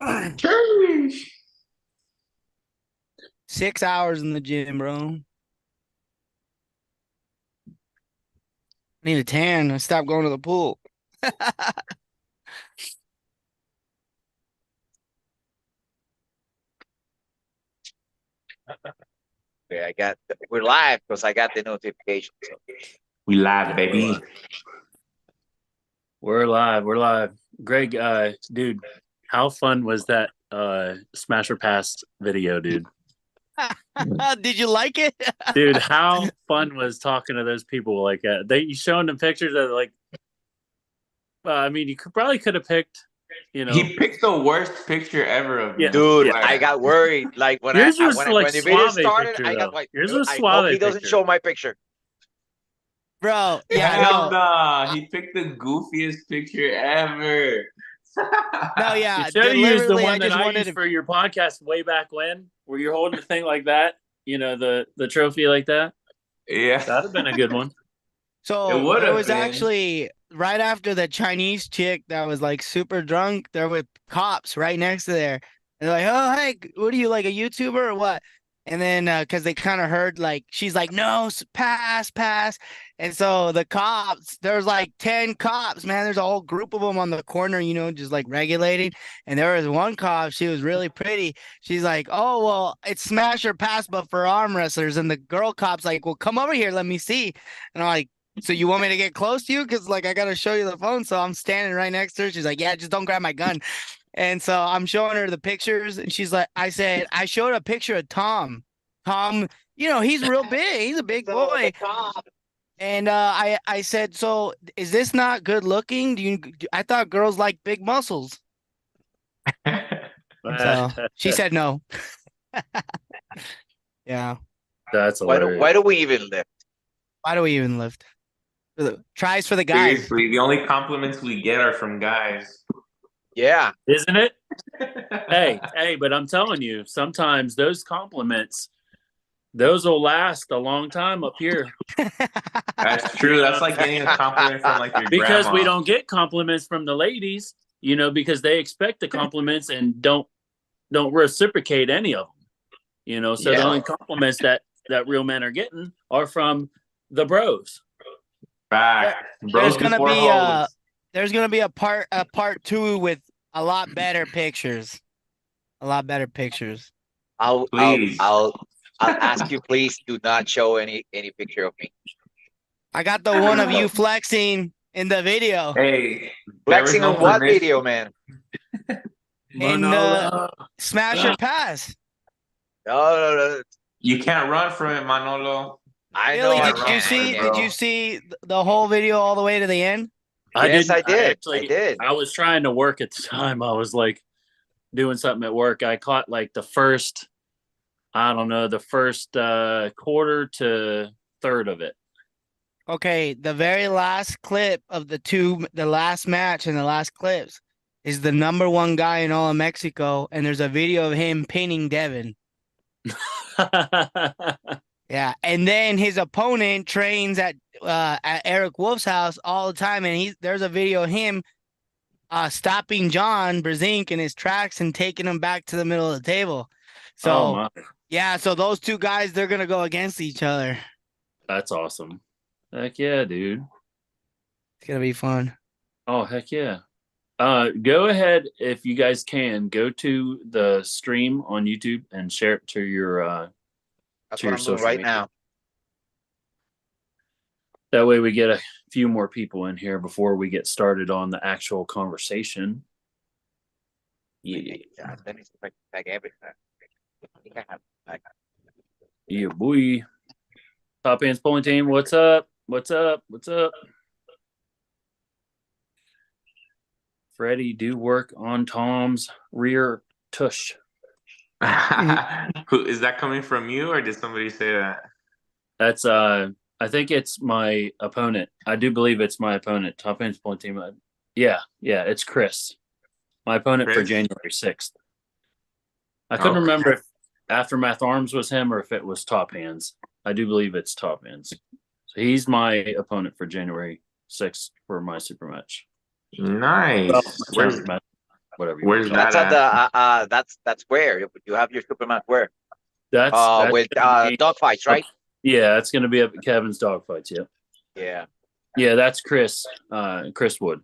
Sheesh. 6 hours in the gym, bro. Need a tan. I stopped going to the pool. Okay, we're live because I got the notification. So We live, Yeah, we're live. baby. We're live. We're live. Greg, dude, how fun was that Smasher Pass video, dude? Did you like it? Dude, how fun was talking to those people like that? You showing them pictures of like I mean, probably could have picked, you know. He picked the worst picture ever of Yeah. me, I dude, Yeah. I swear. got worried. Like Yours was like when the video suave started, picture I got though. like, Yours was I hope he suave doesn't picture. show my picture. Bro, yeah, Hell no. nah. He picked the goofiest picture ever. No, You yeah. should have used the Deliberately, I one that just I wanted used to. for your podcast way back when, where you're holding the thing like that, the trophy like that. Yeah. That'd have been a good one. It So would it have was been. actually right after the Chinese chick that was like super drunk. There were cops right next to there. They're like, "Oh, hey, what are you like a YouTuber or what?" And then because they kind of heard like she's like, "No, pass, pass." And so the cops, there's like 10 cops, man. There's a whole group of them on the corner, just like regulating. And there was one cop. She was really pretty. She's like, "Oh, well, it's smash or pass, but for arm wrestlers." And the girl cop's like, "Well, come over here, let me see." And I'm like, so you want me to get close to you? Because like I gotta show you the phone. So I'm standing right next to her. She's like, yeah, just don't grab my gun. And so I'm showing her the pictures, and she's like, I said, I showed a picture of Tom. Tom, he's real big. He's a big boy. And I said, so is this not good looking? I thought girls like big muscles. So she said no. Yeah. That's Why hilarious. do we even live? Why do we even lift? Tries for the guys. Seriously, the only compliments we get are from guys. Yeah, Isn't it? Hey, but I'm telling you, sometimes those compliments, those will last a long time up here. That's true. That's like getting a compliment from like your Because we grandma. don't get compliments from the ladies, because they expect the compliments and don't reciprocate any of them. So the yeah. only compliments that real men are getting are from the bros. There- Back. there's Bros gonna before be hoes. a part two with a lot better pictures. A lot better pictures. I'll I'll Please. I'll I'll ask you, please do not show any picture of me. I got the one of you flexing in the video. Hey, there was Flexing no on what permission. video, man? In the Manolo. Smash or Pass. No, no, no. You can't run from it, Manolo. I know Billy, I Can't did run you can't. from I see it, can't. did you bro. see the whole video all the way to the end? I Yes, didn't. I I did. I actually. did. I was trying to work at the time. I was like doing something at work. I caught like the first. I don't know, the first quarter to third of it. Okay, the very last clip of the last match and the last clips is the number one guy in all of Mexico, and there's a video of him pinning Devin. Yeah, and then his opponent trains at Eric Wolf's house all the time, and there's a video of him stopping John Brezink in his tracks and taking him back to the middle of the table. Oh So my, yeah, so those two guys, they're gonna go against each other. that's awesome. Heck yeah, dude. It's gonna be fun. Oh heck yeah. Go ahead if you guys can go to the stream on YouTube and share it to your That's to what your I'm doing social right media. now. That way we get a few more people in here before we get started on the actual conversation. Yeah, Let me see if I can tag everything. I think I have. yeah, boy. Top Hands Pulling Team, what's up? What's up? What's up? Freddie, do work on Tom's rear tush. Is that coming from you or did somebody say that? That's I think it's my opponent. I do believe it's my opponent. Top Hands Pulling Team. Yeah, it's Chris. My opponent for Chris? January 6th. I couldn't remember if Aftermath Arms was him or if it was Top Hands. I do believe it's Top Hands. So he's my opponent for January 6th for my super match. Nice. Well, Where's whatever. Where's That's that at at? the that's where you have your Superman where That's with gonna be dog fights, right? Yeah, it's gonna be up at Kevin's Dog Fights. Yeah, Yeah. yeah, that's Chris. Chris Wood.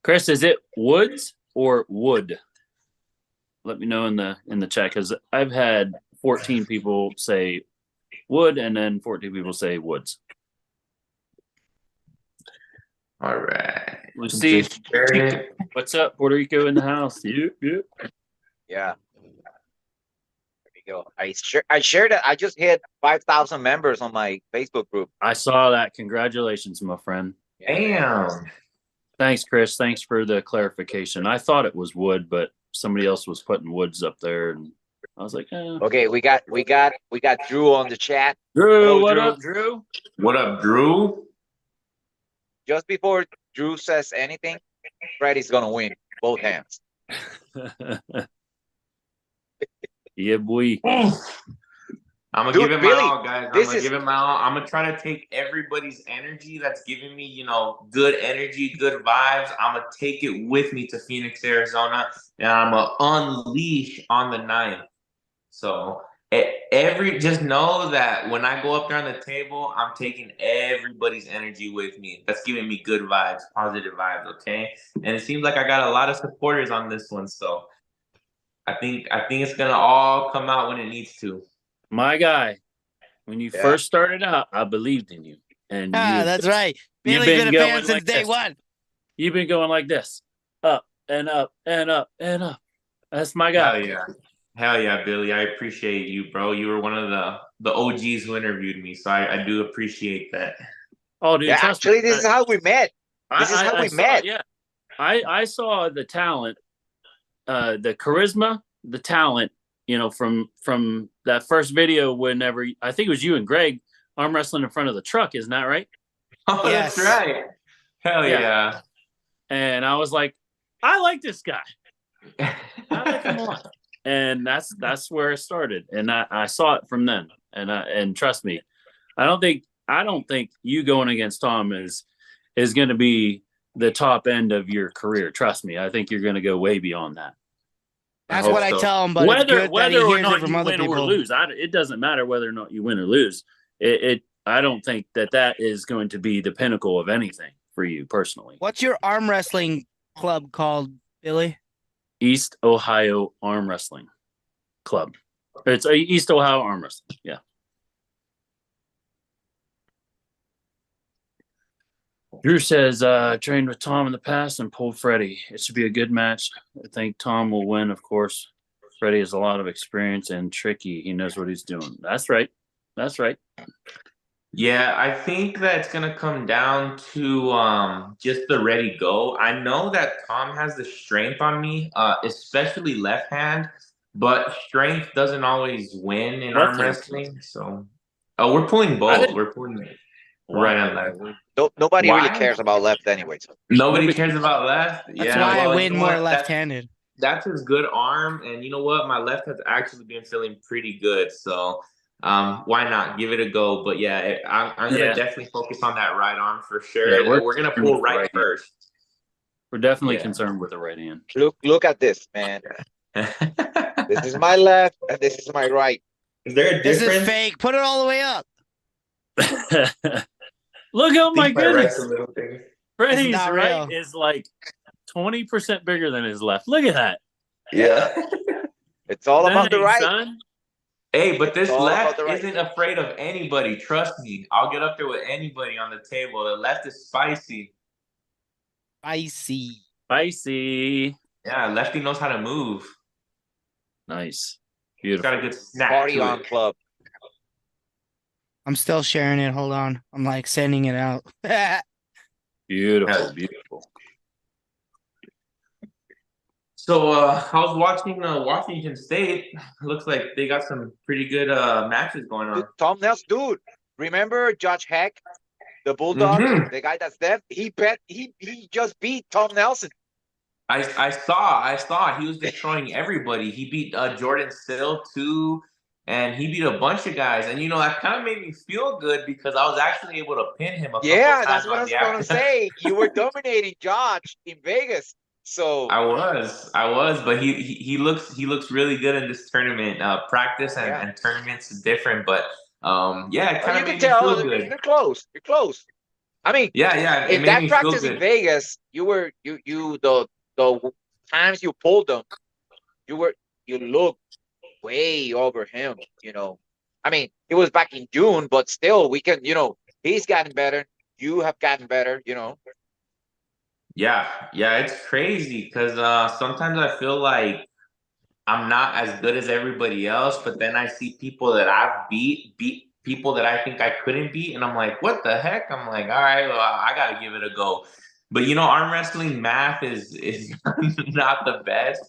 Chris, is it Woods or Wood? Let me know in the chat because I've had 14 people say Wood and then 14 people say Woods. All right. Lucy, Just sharing it. what's up? Puerto Rico in the house. Yep. Yeah. There you go. I shared it. I just hit 5,000 members on my Facebook group. I saw that. Congratulations, my friend. Damn. Thanks, Chris. Thanks for the clarification. I thought it was Wood, but somebody else was putting Woods up there, and I was like, Okay, we got Drew on the chat. Drew, Hello, what Drew. up, Drew? What up, Drew? Just before Drew says anything, Freddy's gonna win both hands. Yeah, boy. I'm gonna Dude, give it Billy, my all, guys. I'm this gonna is- give it my all. I'm gonna try to take everybody's energy that's giving me, good energy, good vibes. I'm gonna take it with me to Phoenix, Arizona, and I'm gonna unleash on the 9th. So just know that when I go up there on the table, I'm taking everybody's energy with me. That's giving me good vibes, positive vibes. Okay, and it seems like I got a lot of supporters on this one, so I think it's gonna all come out when it needs to. My guy, when you first started out, I believed in you. And That's right. you've Billy's been a going fan since like day this. one. You've been going like this. Up and up and up and up. That's my guy. Hell yeah, Billy. I appreciate you, bro. You were one of the OGs who interviewed me, so I do appreciate that. Oh, dude, Yeah, trust actually, me. this is how we met. This is how we met. Yeah. I saw the talent, the charisma, the talent, from that first video whenever I think it was you and Greg arm wrestling in front of the truck, isn't that right? Oh, Yes. That's right. Hell yeah. And I was like, I like this guy. I like him a lot. And that's where it started. And I saw it from then. And trust me, I don't think you going against Tom is going to be the top end of your career. Trust me. I think you're going to go way beyond that. That's what I tell him, but it's good that he whether or hears it not from you other win or people. lose, it doesn't matter whether or not you win or lose. I don't think that is going to be the pinnacle of anything for you personally. What's your arm wrestling club called, Billy? East Ohio Arm Wrestling Club. It's East Ohio Arm Wrestling. Yeah. Drew says, trained with Tom in the past and pulled Freddie. It should be a good match. I think Tom will win, of course. Freddie has a lot of experience and tricky. He knows what he's doing. That's right. Yeah, I think that it's gonna come down to just the ready go. I know that Tom has the strength on me, especially left hand, but strength doesn't always win in arm wrestling. So, we're pulling both. We're pulling right and left. Nobody Why? really cares about left anyway. So. Nobody cares about left. That's why I win more left-handed. That's his good arm, and you know what? My left has actually been feeling pretty good. So, why not give it a go? But yeah, I'm gonna definitely focus on that right arm for sure. Yeah, we're gonna pull right first. We're definitely concerned with the right hand. Look at this, man. This is my left, and this is my right. Is there a difference? This is fake. Put it all the way up. Look, oh my goodness. Freddie's not right real. is like 20% bigger than his left. Look at that. Yeah. It's all about the right. Son. Hey, but this It's all left about the right. isn't afraid of anybody. Trust me. I'll get up there with anybody on the table. The left is spicy. Spicy. Yeah, lefty knows how to move. Nice. He's Beautiful. got a good snap Party to on it. club. I'm still sharing it. Hold on. I'm like sending it out. Beautiful. So I was watching Washington State. Looks like they got some pretty good matches going on. Dude, Tom Nelson, dude. Remember Judge Heck, the Bulldog, the guy that's deaf? He just beat Tom Nelson. I saw he was destroying everybody. He beat Jordan Still too, and he beat a bunch of guys. And that kind of made me feel good because I was actually able to pin him a couple times. That's what I was gonna say. You were dominating Josh in Vegas. So I was, but he looks really good in this tournament. Practice yeah. and tournaments is different, but yeah, it Well, kind you of can made me tell feel good. you're close. You're close. I mean, Yeah, it in made that me feel practice in good. Vegas, the times you pulled them, you look way over him. I mean, it was back in June, but still, we can. He's gotten better. You have gotten better. Yeah, it's crazy because sometimes I feel like I'm not as good as everybody else, but then I see people that I've beat people that I think I couldn't beat, and I'm like, what the heck? I'm like, all right, well, I gotta give it a go. But arm wrestling math is not the best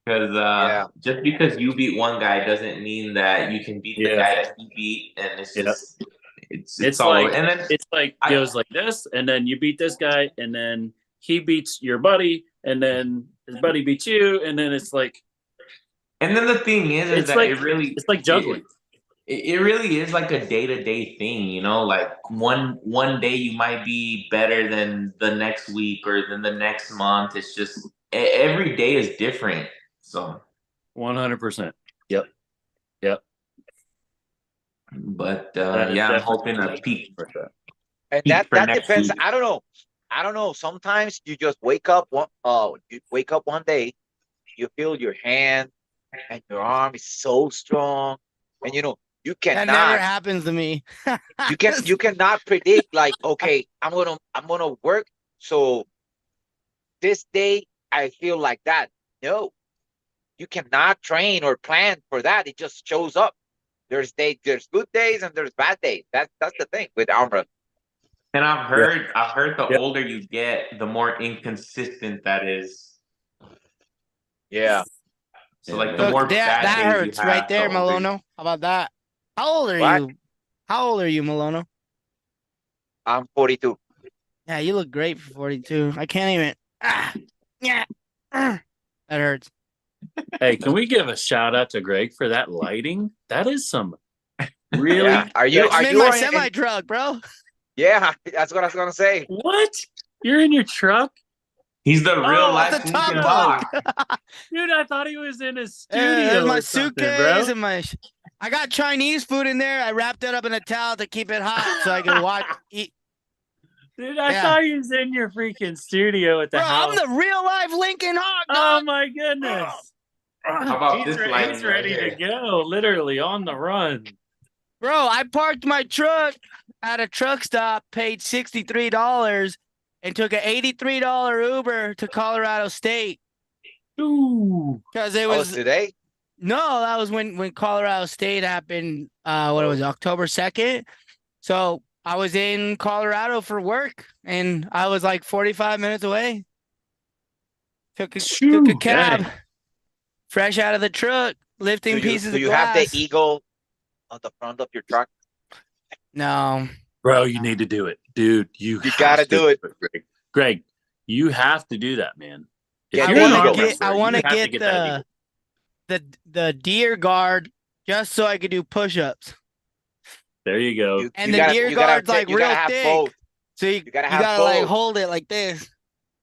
because Yeah, just because you beat one guy doesn't mean that you can beat the Yeah. guy that he beat, and it's Yeah. just it's It's all over. like And then it's like I goes like this, and then you beat this guy, and then he beats your buddy, and then his buddy beats you, and then it's like and then the thing is it's that like it's like juggling. it really is like a day-to-day thing, like one day you might be better than the next week or than the next month. It's just every day is different. So 100%. Yep. Yep. but That is yeah, I'm hoping definitely to peak for sure. and peak that for that next depends. week. I don't know. I don't know. Sometimes you just wake up one day, you feel your hand and your arm is so strong, and you That never cannot happens to me. you cannot predict, like, okay, I'm gonna work, so this day I feel like that. No, you cannot train or plan for that. It just shows up. There's good days and there's bad days. That's the thing with arm wrestling. And Yeah. I've heard the Yep. older you get, the more inconsistent that is. Yeah. So Yeah, like the man. So more that bad days you hurts right have, the there, older you. Malono. How about that? How old are What? you? How old are you, Malono? I'm 42. Yeah, you look great for 42. I can't even. Yeah. That hurts. Hey, can we give a shout out to Greg for that lighting? That is some really Yeah. Are you I'm are in you my on semi truck, bro. Yeah, that's what I was gonna say. what? You're in your truck? He's the real Oh, life That's the top Lincoln bunk. Hawk. dude, I thought he was in his There's studio my or something, suitcase bro. and I got Chinese food in there. I wrapped it up in a towel to keep it hot so I could eat. Dude, I Yeah. thought he was in your freaking studio at the Bro, house. I'm the real life Lincoln Hawk, Oh dog. my goodness. How about He's this lighting he's right ready to here? go, literally on the run. Bro, I parked my truck at a truck stop, paid $63, and took an $83 Uber to Colorado State Ooh. because it Oh, was today? no, that was when Colorado State happened. What was it, October 2nd? So I was in Colorado for work, and I was like 45 minutes away. Took a Shoo, cab, dang. fresh out of the truck, lifting pieces Do of you have the glass. eagle on the front of your truck? No, Bro, you need to do it. Dude, you gotta have to do it. Greg. Greg, you have to do that, man. If Get you're the an arm eagle. wrestler, I want you to have to get that eagle. the deer guard just so I could do push-ups. There you go. And the deer guard's like you gotta real have thick. both. So you gotta have gotta like both. hold it like this.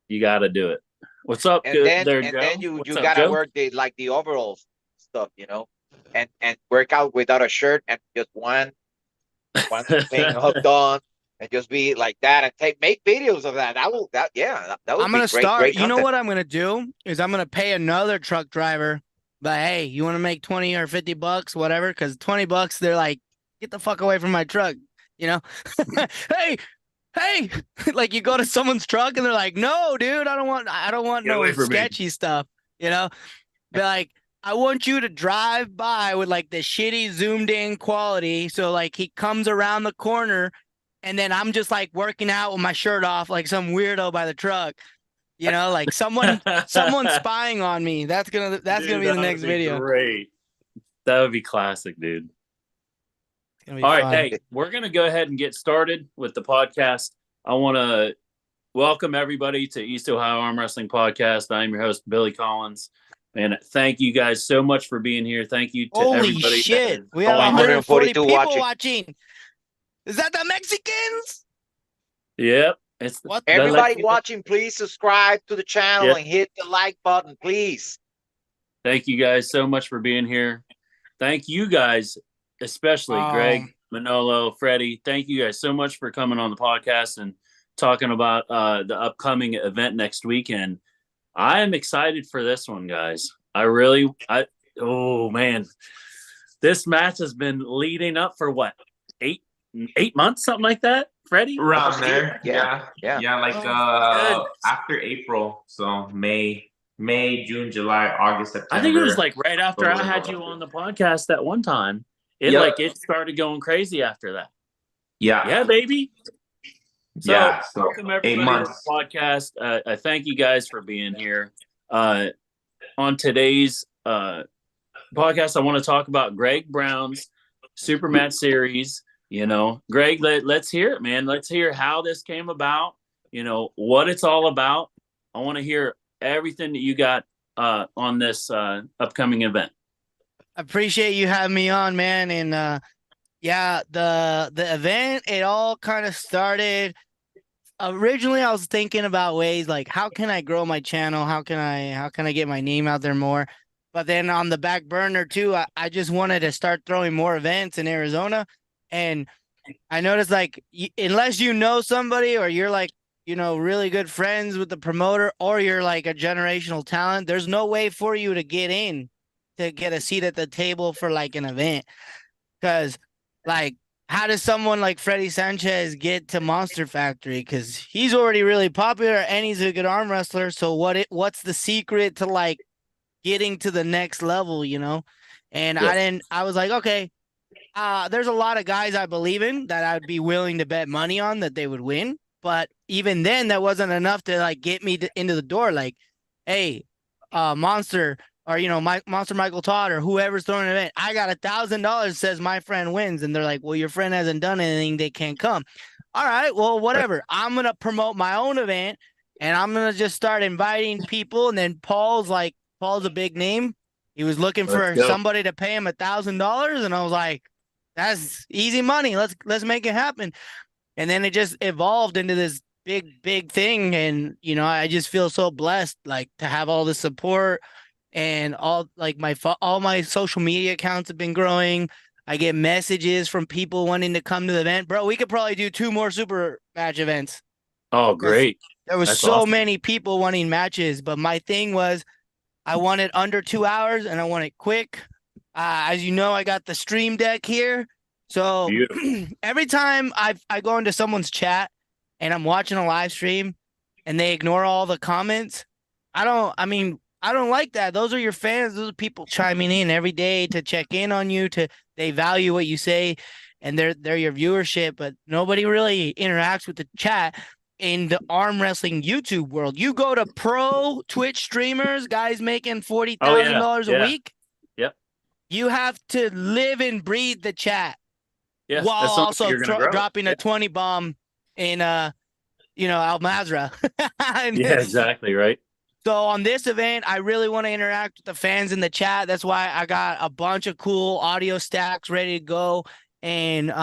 You got to do it. What's up, And then there, and Joe? then you What's up, gotta Joe? work the overall stuff, and work out without a shirt and just one thing hooked on, and just be like that, and make videos of that. That would I'm be gonna great start. You know content. what I'm gonna do is I'm gonna pay another truck driver. But hey, you want to make 20 or 50 bucks, whatever? Because 20 bucks, they're like, get the fuck away from my truck, you know? hey, like you go to someone's truck and they're like, no, dude, I don't want Get away no from me. sketchy stuff, you know? But like, I want you to drive by with like the shitty zoomed in quality. So like he comes around the corner and then I'm just like working out with my shirt off like some weirdo by the truck. You know, like someone spying on me. That's gonna be the next video. Great. That would be classic, dude. It's gonna be All right, fun. hey, we're gonna go ahead and get started with the podcast. I want to welcome everybody to East Ohio Arm Wrestling Podcast. I'm your host, Billy Collins, and thank you guys so much for being here. Thank you to Holy everybody. shit! We have 140 142 people watching. watching. Is that the Mexicans? Yep. It's What? Everybody watching, please subscribe to the channel Yeah. and hit the like button, please. Thank you guys so much for being here. Thank you guys, especially Greg, Manolo, Freddie. Thank you guys so much for coming on the podcast and talking about the upcoming event next weekend. I am excited for this one, guys. Oh man, this match has been leading up for what, 8 months, something like that, Freddie? Around there. Yeah. Like after April. So May, June, July, August, September. I think it was like right after I had you on the podcast that one time. It started going crazy after that. Yeah, baby. So, welcome everybody 8 months. to the podcast. I thank you guys for being here. On today's podcast, I want to talk about Greg Brown's Super Match Series. Greg, let's hear it, man. Let's hear how this came about, what it's all about. I want to hear everything that you got on this upcoming event. I appreciate you having me on, man. And the event, it all kind of started. Originally, I was thinking about ways like, how can I grow my channel? How can I get my name out there more? But then on the back burner too, I just wanted to start throwing more events in Arizona. And I noticed, like, unless you know somebody or you're like, really good friends with the promoter, or you're like a generational talent, there's no way for you to get in to get a seat at the table for like an event. Because like, how does someone like Freddie Sanchez get to Monster Factory? Because he's already really popular and he's a good arm wrestler. So what's the secret to like getting to the next level, And I was like, okay, there's a lot of guys I believe in that I'd be willing to bet money on that they would win. But even then, that wasn't enough to like get me into the door. Like, hey, Monster, or Monster Michael Todd, or whoever's throwing an event, I got $1,000 says my friend wins, and they're like, well, your friend hasn't done anything, they can't come. All right, well, whatever. I'm gonna promote my own event, and I'm gonna just start inviting people. And then Paul's a big name. He was looking for somebody to pay him $1,000, and I was like, that's easy money. Let's make it happen. And then it just evolved into this big thing. And, I just feel so blessed, like, to have all the support, and all my social media accounts have been growing. I get messages from people wanting to come to the event. Bro, we could probably do 2 more super match events. Oh, great. There was so many people wanting matches, but my thing was I want it under 2 hours and I want it quick. As you know, I got the stream deck here. So every time I go into someone's chat and I'm watching a live stream and they ignore all the comments, I don't like that. Those are your fans. Those are people chiming in every day to check in on you, they value what you say, and they're your viewership, but nobody really interacts with the chat in the arm wrestling YouTube world. You go to pro Twitch streamers, guys making $40,000 a week. Yep. You have to live and breathe the chat. Yeah, while also dropping a 20 bomb in Al Mazra. Yeah, exactly, right. So on this event, I really want to interact with the fans in the chat. That's why I got a bunch of cool audio stacks ready to go. And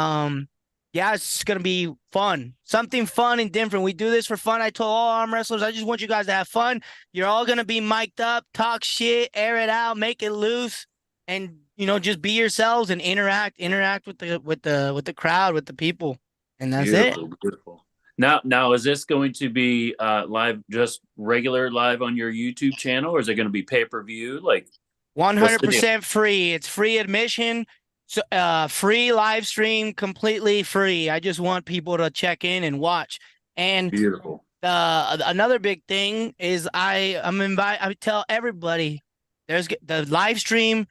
it's gonna be fun. Something fun and different. We do this for fun. I told all arm wrestlers, I just want you guys to have fun. You're all gonna be mic'd up, talk shit, air it out, make it loose, and just be yourselves and interact with the crowd, with the people. And that's beautiful. Now, is this going to be live, just regular live on your YouTube channel, or is it going to be pay-per-view? Like 100% free. It's free admission. So, free live stream, completely free. I just want people to check in and watch. And beautiful. Another big thing is I tell everybody there's the live stream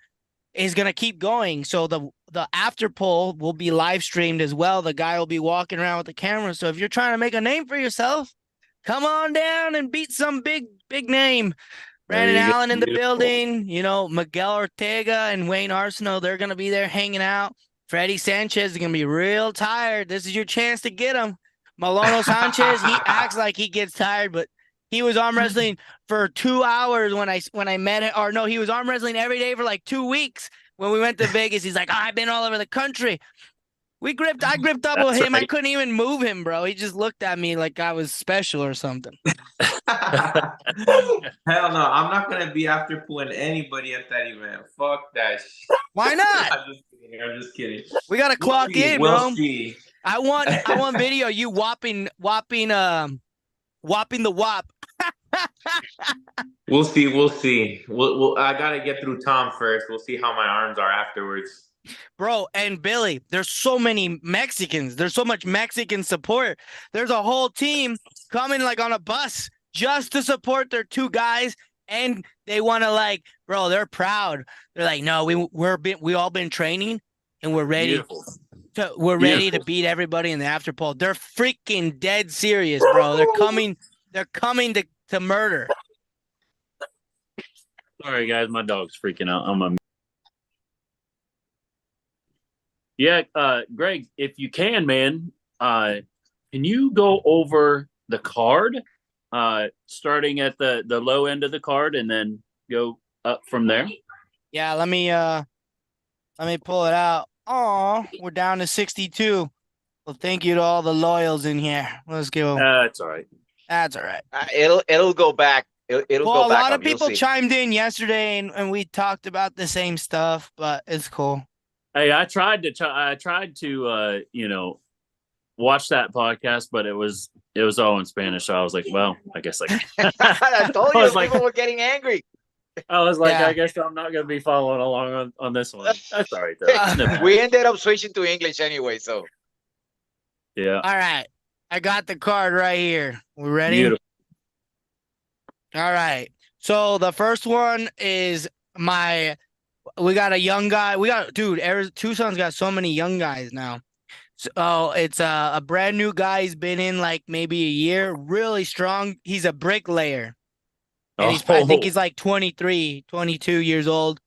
is going to keep going. So the after poll will be live streamed as well. The guy will be walking around with the camera. So if you're trying to make a name for yourself, come on down and beat some big name. Brandon Allen in the building, Miguel Ortega and Wayne Arsenault, they're going to be there hanging out. Freddie Sanchez is going to be real tired. This is your chance to get him. Malono Sanchez, he acts like he gets tired, but he was arm wrestling for 2 hours when I met him. Or no, he was arm wrestling every day for like 2 weeks. When we went to Vegas, he's like, I've been all over the country. I gripped up with That's him. I right. couldn't even move him, bro. He just looked at me like I was special or something. Hell no, I'm not gonna be after pulling anybody at that event. Fuck that shit. Why not? I'm just kidding. I'm just kidding. We gotta We'll clock see. in, We'll bro. see. I want video you whopping the whop. We'll see. We'll see. I gotta get through Tom first. We'll see how my arms are afterwards. Bro, and Billy, there's so many Mexicans. There's so much Mexican support. There's a whole team coming like on a bus just to support their two guys. And they want to like, bro, they're proud. They're like, no, we all been training and we're ready. Ready to beat everybody in the after poll. They're freaking dead serious, bro. They're coming to murder. Sorry, guys, my dog's freaking out. Yeah, Greg, if you can, man, can you go over the card, starting at the low end of the card and then go up from there? Yeah, let me pull it out. Oh, we're down to 62. Well, thank you to all the loyals in here. Let's go. That's all right. That's all right. It'll go back. It'll Well, go a back lot up. of people chimed in yesterday, and we talked about the same stuff, but it's cool. Hey, I tried to watch that podcast, but it was all in Spanish. So I was like, well, I guess like I told you like, people were getting angry. I was like, Yeah. I guess I'm not gonna be following along on this one. That's all right though. We ended up switching to English anyway, so Yeah. All right. I got the card right here. We ready? Beautiful. All right. So the first one is we got a young guy. Tucson's got so many young guys now. So it's a brand new guy. He's been in like maybe a year, really strong. He's a bricklayer. And I think he's like 23, 22 years old.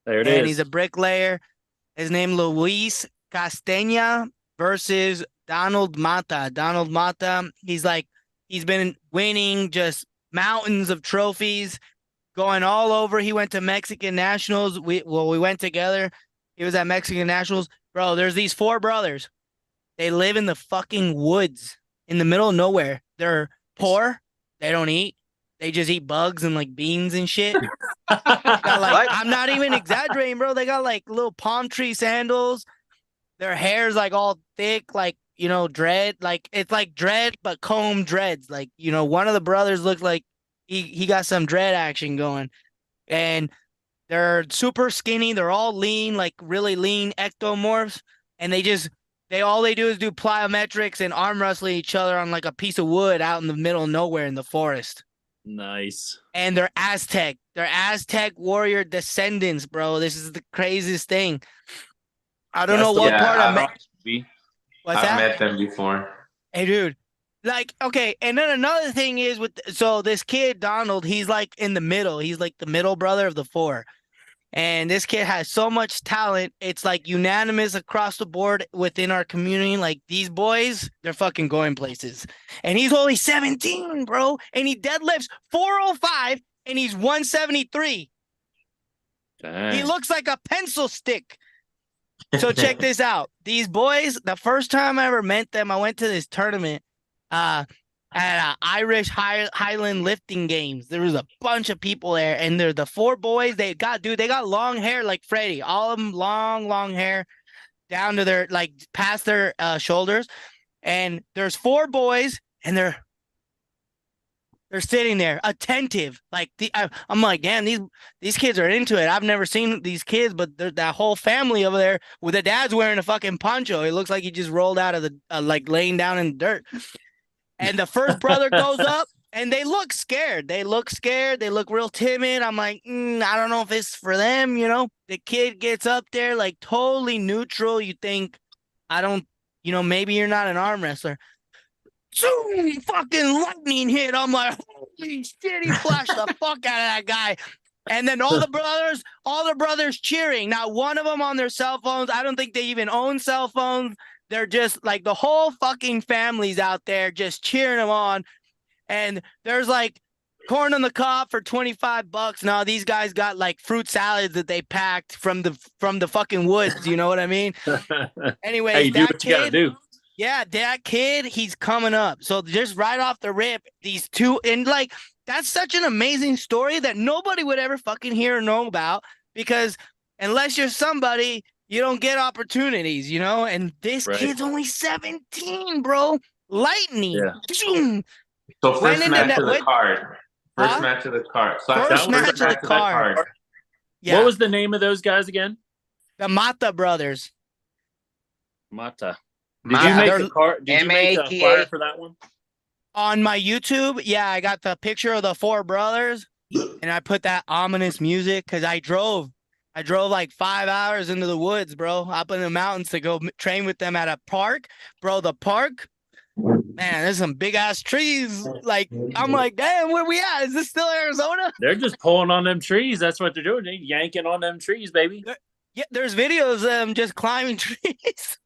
There it is. And he's a bricklayer. His name Luis Castenya versus Donald Mata. Donald Mata, he's been winning just mountains of trophies, going all over. He went to Mexican Nationals. We went together. He was at Mexican Nationals. Bro, there's these four brothers. They live in the fucking woods in the middle of nowhere. They're poor. They don't eat. They just eat bugs and like beans and shit. I'm not even exaggerating, bro. They got like little palm tree sandals. Their hair's like all thick, like, dread. Like it's like dread, but comb dreads. Like, one of the brothers looks like he got some dread action going. And they're super skinny. They're all lean, like really lean ectomorphs. And all they do is do plyometrics and arm wrestle each other on like a piece of wood out in the middle of nowhere in the forest. Nice. And they're Aztec. They're Aztec warrior descendants, bro. This is the craziest thing. I don't know what part of I've met them before. Hey, dude. Like, okay, and then another thing is so this kid, Donald, he's like in the middle. He's like the middle brother of the four. And this kid has so much talent. It's like unanimous across the board within our community. Like these boys, they're fucking going places. And he's only 17, bro. And he deadlifts 405 and he's 173. Dang. He looks like a pencil stick. So check this out. These boys, the first time I ever met them, I went to this tournament at Irish Highland lifting games. There was a bunch of people there, and they're the four boys. They got long hair like Freddie. All of them long hair down to their like past their shoulders. And there's four boys, and they're sitting there attentive. Like I'm like, damn, these kids are into it. I've never seen these kids, but that whole family over there with the dad's wearing a fucking poncho. It looks like he just rolled out of the like laying down in the dirt. And the first brother goes up and they look scared. They look real timid. I'm like, I don't know if it's for them, The kid gets up there like totally neutral. You think, maybe you're not an arm wrestler. Zoom, fucking lightning hit. I'm like, holy shit, he flashed the fuck out of that guy. And then all the brothers cheering. Now, one of them on their cell phones. I don't think they even own cell phones. They're just like the whole fucking family's out there just cheering him on. And there's like corn on the cob for $25. Now these guys got like fruit salads that they packed from the fucking woods. You know what I mean? Anyways, Hey, do what you gotta do. yeah, that kid, he's coming up. So just right off the rip, these two, and like that's such an amazing story that nobody would ever fucking hear or know about, because unless you're somebody, you don't get opportunities, you know? And this Right. kid's only 17, bro. Lightning. Yeah. Zoom. So Went first into match that of the with- card. First Huh? match of the card. So First that's the match first of the match of that card. card. Yeah, What was the name of those guys again? the Mata brothers. Mata. Did Mata. you make They're- a card? Did you make a M-A-T-A. flyer for that one? On my YouTube, yeah, I got the picture of the four brothers, and I put that ominous music because I drove like 5 hours into the woods, bro, up in the mountains to go train with them at a park. Bro, the park, man, there's some big ass trees. Like, I'm like, damn, where we at? Is this still Arizona? They're just pulling on them trees. That's what they're doing. They're yanking on them trees, baby. Yeah, there's videos of them just climbing trees.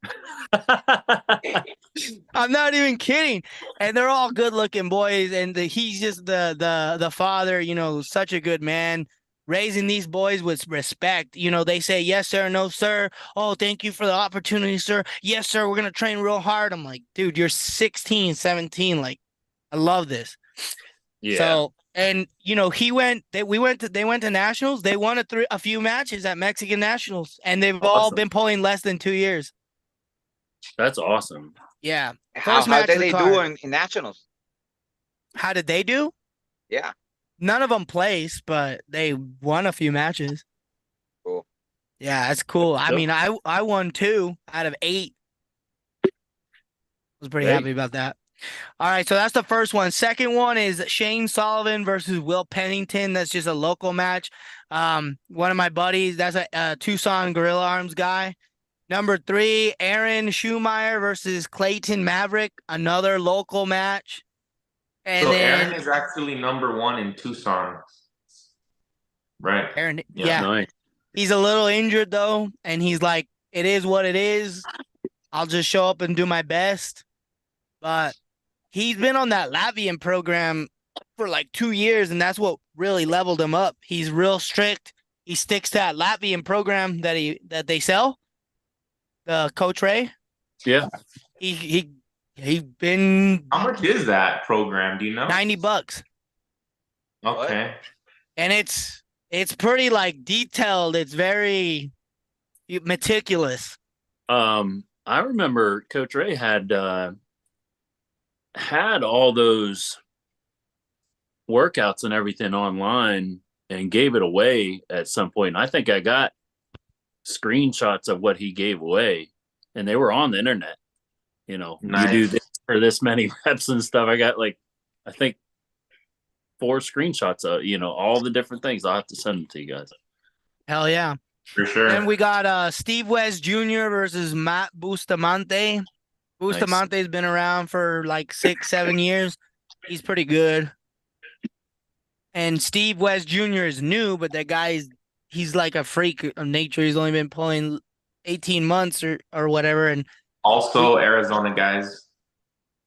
I'm not even kidding. And they're all good looking boys. And he's just the father, you know, such a good man, raising these boys with respect. You know, they say, yes, sir, no, sir. Oh, thank you for the opportunity, sir. Yes, sir. We're going to train real hard. I'm like, dude, you're 16, 17. Like, I love this. Yeah. So, and you know, they went to nationals. They won a few matches at Mexican nationals, and they've all Awesome. been pulling less than 2 years. That's awesome. Yeah. How First match did of the they card. do in nationals? How did they do? Yeah. None of them placed, but they won a few matches. Cool. Yeah, that's cool. I Yep. mean, I won 2 out of 8. Was pretty Great. happy about that. All right, so that's the first one. Second one is Shane Sullivan versus Will Pennington. That's just a local match. One of my buddies, that's a Tucson Gorilla Arms guy. Number 3, Aaron Schumeyer versus Clayton Maverick, another local match. And So then Aaron is actually number 1 in Tucson. Right. Aaron, Yeah. yeah, Nice. he's a little injured though, and he's like, it is what it is. I'll just show up and do my best. But he's been on that Latvian program for like 2 years, and that's what really leveled him up. He's real strict. He sticks to that Latvian program that they sell. The Coach Ray. Yeah. He been How much is that program? Do you know? $90, Okay. and it's pretty like detailed. It's very meticulous. I remember Coach Ray had all those workouts and everything online and gave it away at some point. And I think I got screenshots of what he gave away, and they were on the internet. You know, Nice. you do this for this many reps and stuff. I got like, I think 4 screenshots of, you know, all the different things. I'll have to send them to you guys. Hell yeah. For sure. Then we got Steve West Jr. versus Matt Bustamante. Bustamante's been around for like 6-7 years. He's pretty good. And Steve West Jr. is new, but that he's like a freak of nature. He's only been pulling 18 months or whatever. And Also Arizona guys.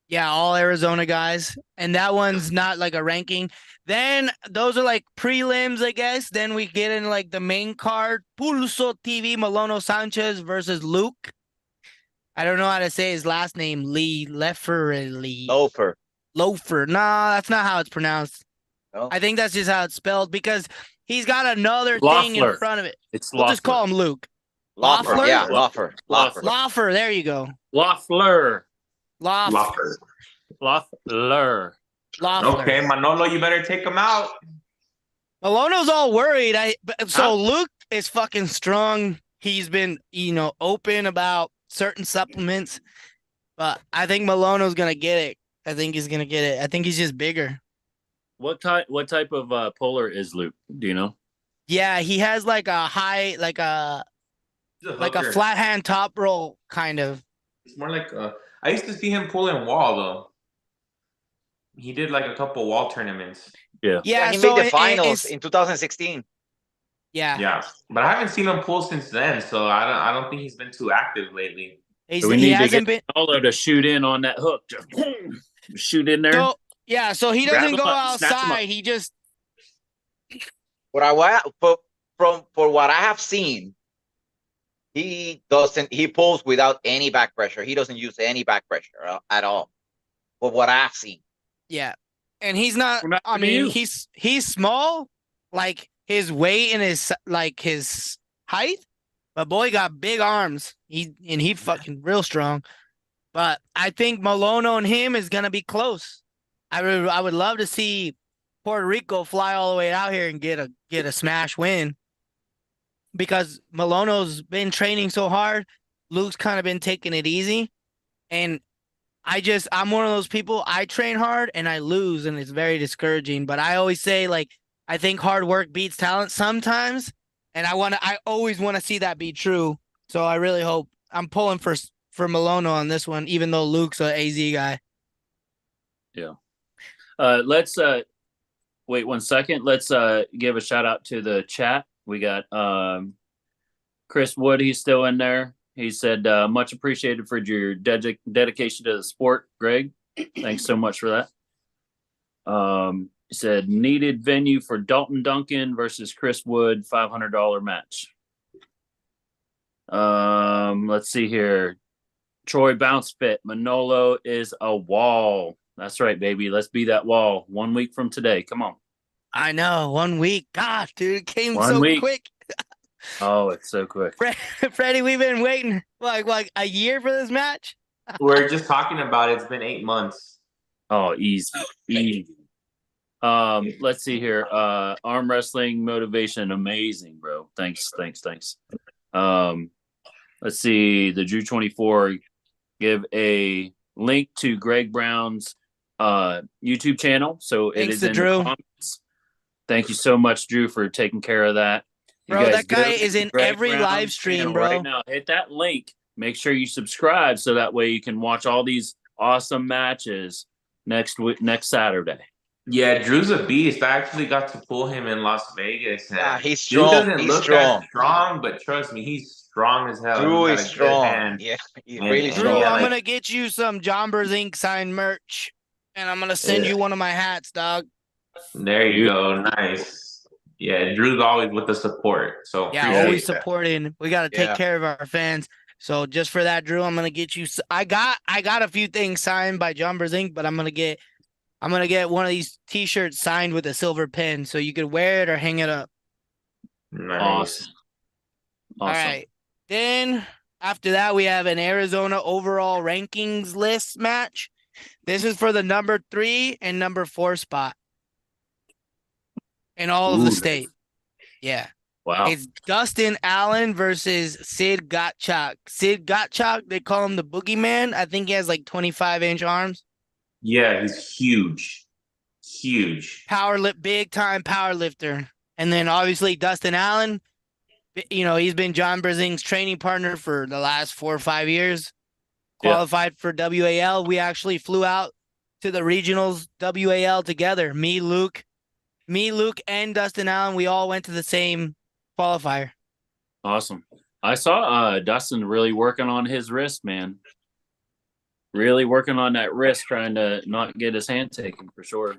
yeah, all Arizona guys. And that one's not like a ranking. Then those are like prelims, I guess. Then we get in like the main card. Pulso TV Malono Sanchez versus Luke. I don't know how to say his last name. Loafer. Loafer. Nah, that's not how it's pronounced. No. I think that's just how it's spelled because he's got another thing in Loeffler. front of it. It's We'll just call him Luke. Loeffler. Loeffler? Yeah, Loeffler. Loeffler. There you go. Loeffler. Loeffler. Loeffler. Loeffler. Okay, Manolo, you better take him out. Malono's all worried. So Huh? Luke is fucking strong. He's been, open about certain supplements, but I think Malono's gonna get it. I think he's gonna get it. I think he's just bigger. What type of puller is Luke? Do you know? Yeah, he has like a high, like a hooker. flat hand top roll kind of. It's more like I used to see him pulling wall though. He did like a couple wall tournaments. Yeah, He so made the finals it's- in 2016. Yeah, but I haven't seen him pull since then, so I don't think he's been too active lately. He's, So we he need to hasn't get been. Manolo to shoot in on that hook. Just shoot in there. So Yeah, so he Grab doesn't him go up, snatch him up. outside. He just For what I have seen, he pulls without any back pressure. He doesn't use any back pressure at all. For what I've seen. yeah. And he's not, We're not I gonna mean, use. he's small, like his weight and his height, but boy got big arms. He fucking real strong. But I think Malono and him is gonna be close. I would love to see Puerto Rico fly all the way out here and get a smash win. Because Malono's been training so hard, Luke's kind of been taking it easy. And I'm one of those people, I train hard and I lose, and it's very discouraging. But I always say, like, I think hard work beats talent sometimes. And I always want to see that be true. So I really hope I'm pulling for Malono on this one, even though Luke's a AZ guy. Yeah. Let's wait 1 second. Let's give a shout out to the chat. We got Chris Wood. He's still in there. He said, much appreciated for your dedication to the sport, Greg. Thanks so much for that. He said, needed venue for Dalton Duncan versus Chris Wood, $500 match. Let's see here. Troy Bounce Fit. Manolo is a wall. That's right, baby. Let's be that wall 1 week from today. Come on. I know, 1 week. God, dude, it came 1 so week. quick. Oh, it's so quick. Freddie, we've been waiting like a year for this match. We're just talking about it. It's been 8 months. Oh, easy. Let's see here. Arm wrestling motivation, amazing, bro. Thanks. Let's see. The Drew 24 give a link to Greg Brown's YouTube channel. So it Thanks is to in Drew. the comments. Thank you so much, Drew, for taking care of that. You Bro, guys that guy go to is in Greg every Brown's live stream, channel bro. right now. Hit that link. Make sure you subscribe so that way you can watch all these awesome matches next Saturday. Yeah, Drew's a beast. I actually got to pull him in Las Vegas. And He's Drew strong. doesn't He's look strong. that strong, but trust me, he's strong as hell. Drew He's is got a good strong. hand. Yeah, he's And- really and Drew, strong. yeah, I'm like- gonna get you some Jombers Inc. signed merch, and I'm gonna send Yeah. you one of my hats, dog. There you go. Nice. Yeah, Drew's always with the support. So Yeah, appreciate always that. supporting. We gotta take Yeah. care of our fans. So just for that, Drew, I'm gonna get you. I got a few things signed by Jombers Inc., but I'm gonna get one of these T-shirts signed with a silver pen, so you could wear it or hang it up. Nice. Awesome. All right. Then after that, we have an Arizona overall rankings list match. This is for the number 3 and number 4 spot in all of the Ooh. state. Yeah. Wow. It's Dustin Allen versus Sid Gottschalk. Sid Gottschalk, they call him the boogeyman. I think he has like 25-inch arms. Yeah, he's huge. Huge. Big time power lifter. And then obviously Dustin Allen, you know, he's been John Brzing's training partner for the last 4 or 5 years. Qualified for WAL. We actually flew out to the regionals WAL together. Me, Luke, and Dustin Allen. We all went to the same qualifier. Awesome. I saw Dustin really working on his wrist, man. Really working on that wrist, trying to not get his hand taken for sure.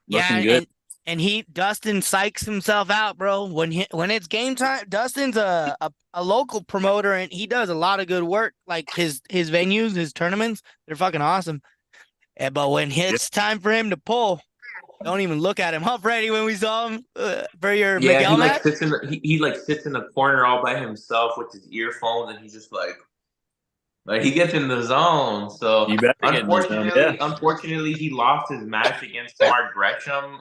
Looking good. And Dustin psychs himself out, bro. When it's game time, Dustin's a local promoter and he does a lot of good work. Like his venues, his tournaments, they're fucking awesome. But when it's time for him to pull, don't even look at him. Huh, Freddie, when we saw him for your Miguel he match? sits in he like sits in the corner all by himself with his earphones, and he's just like he gets in the zone. So You better get in the zone, unfortunately, he lost his match against Mark Gresham.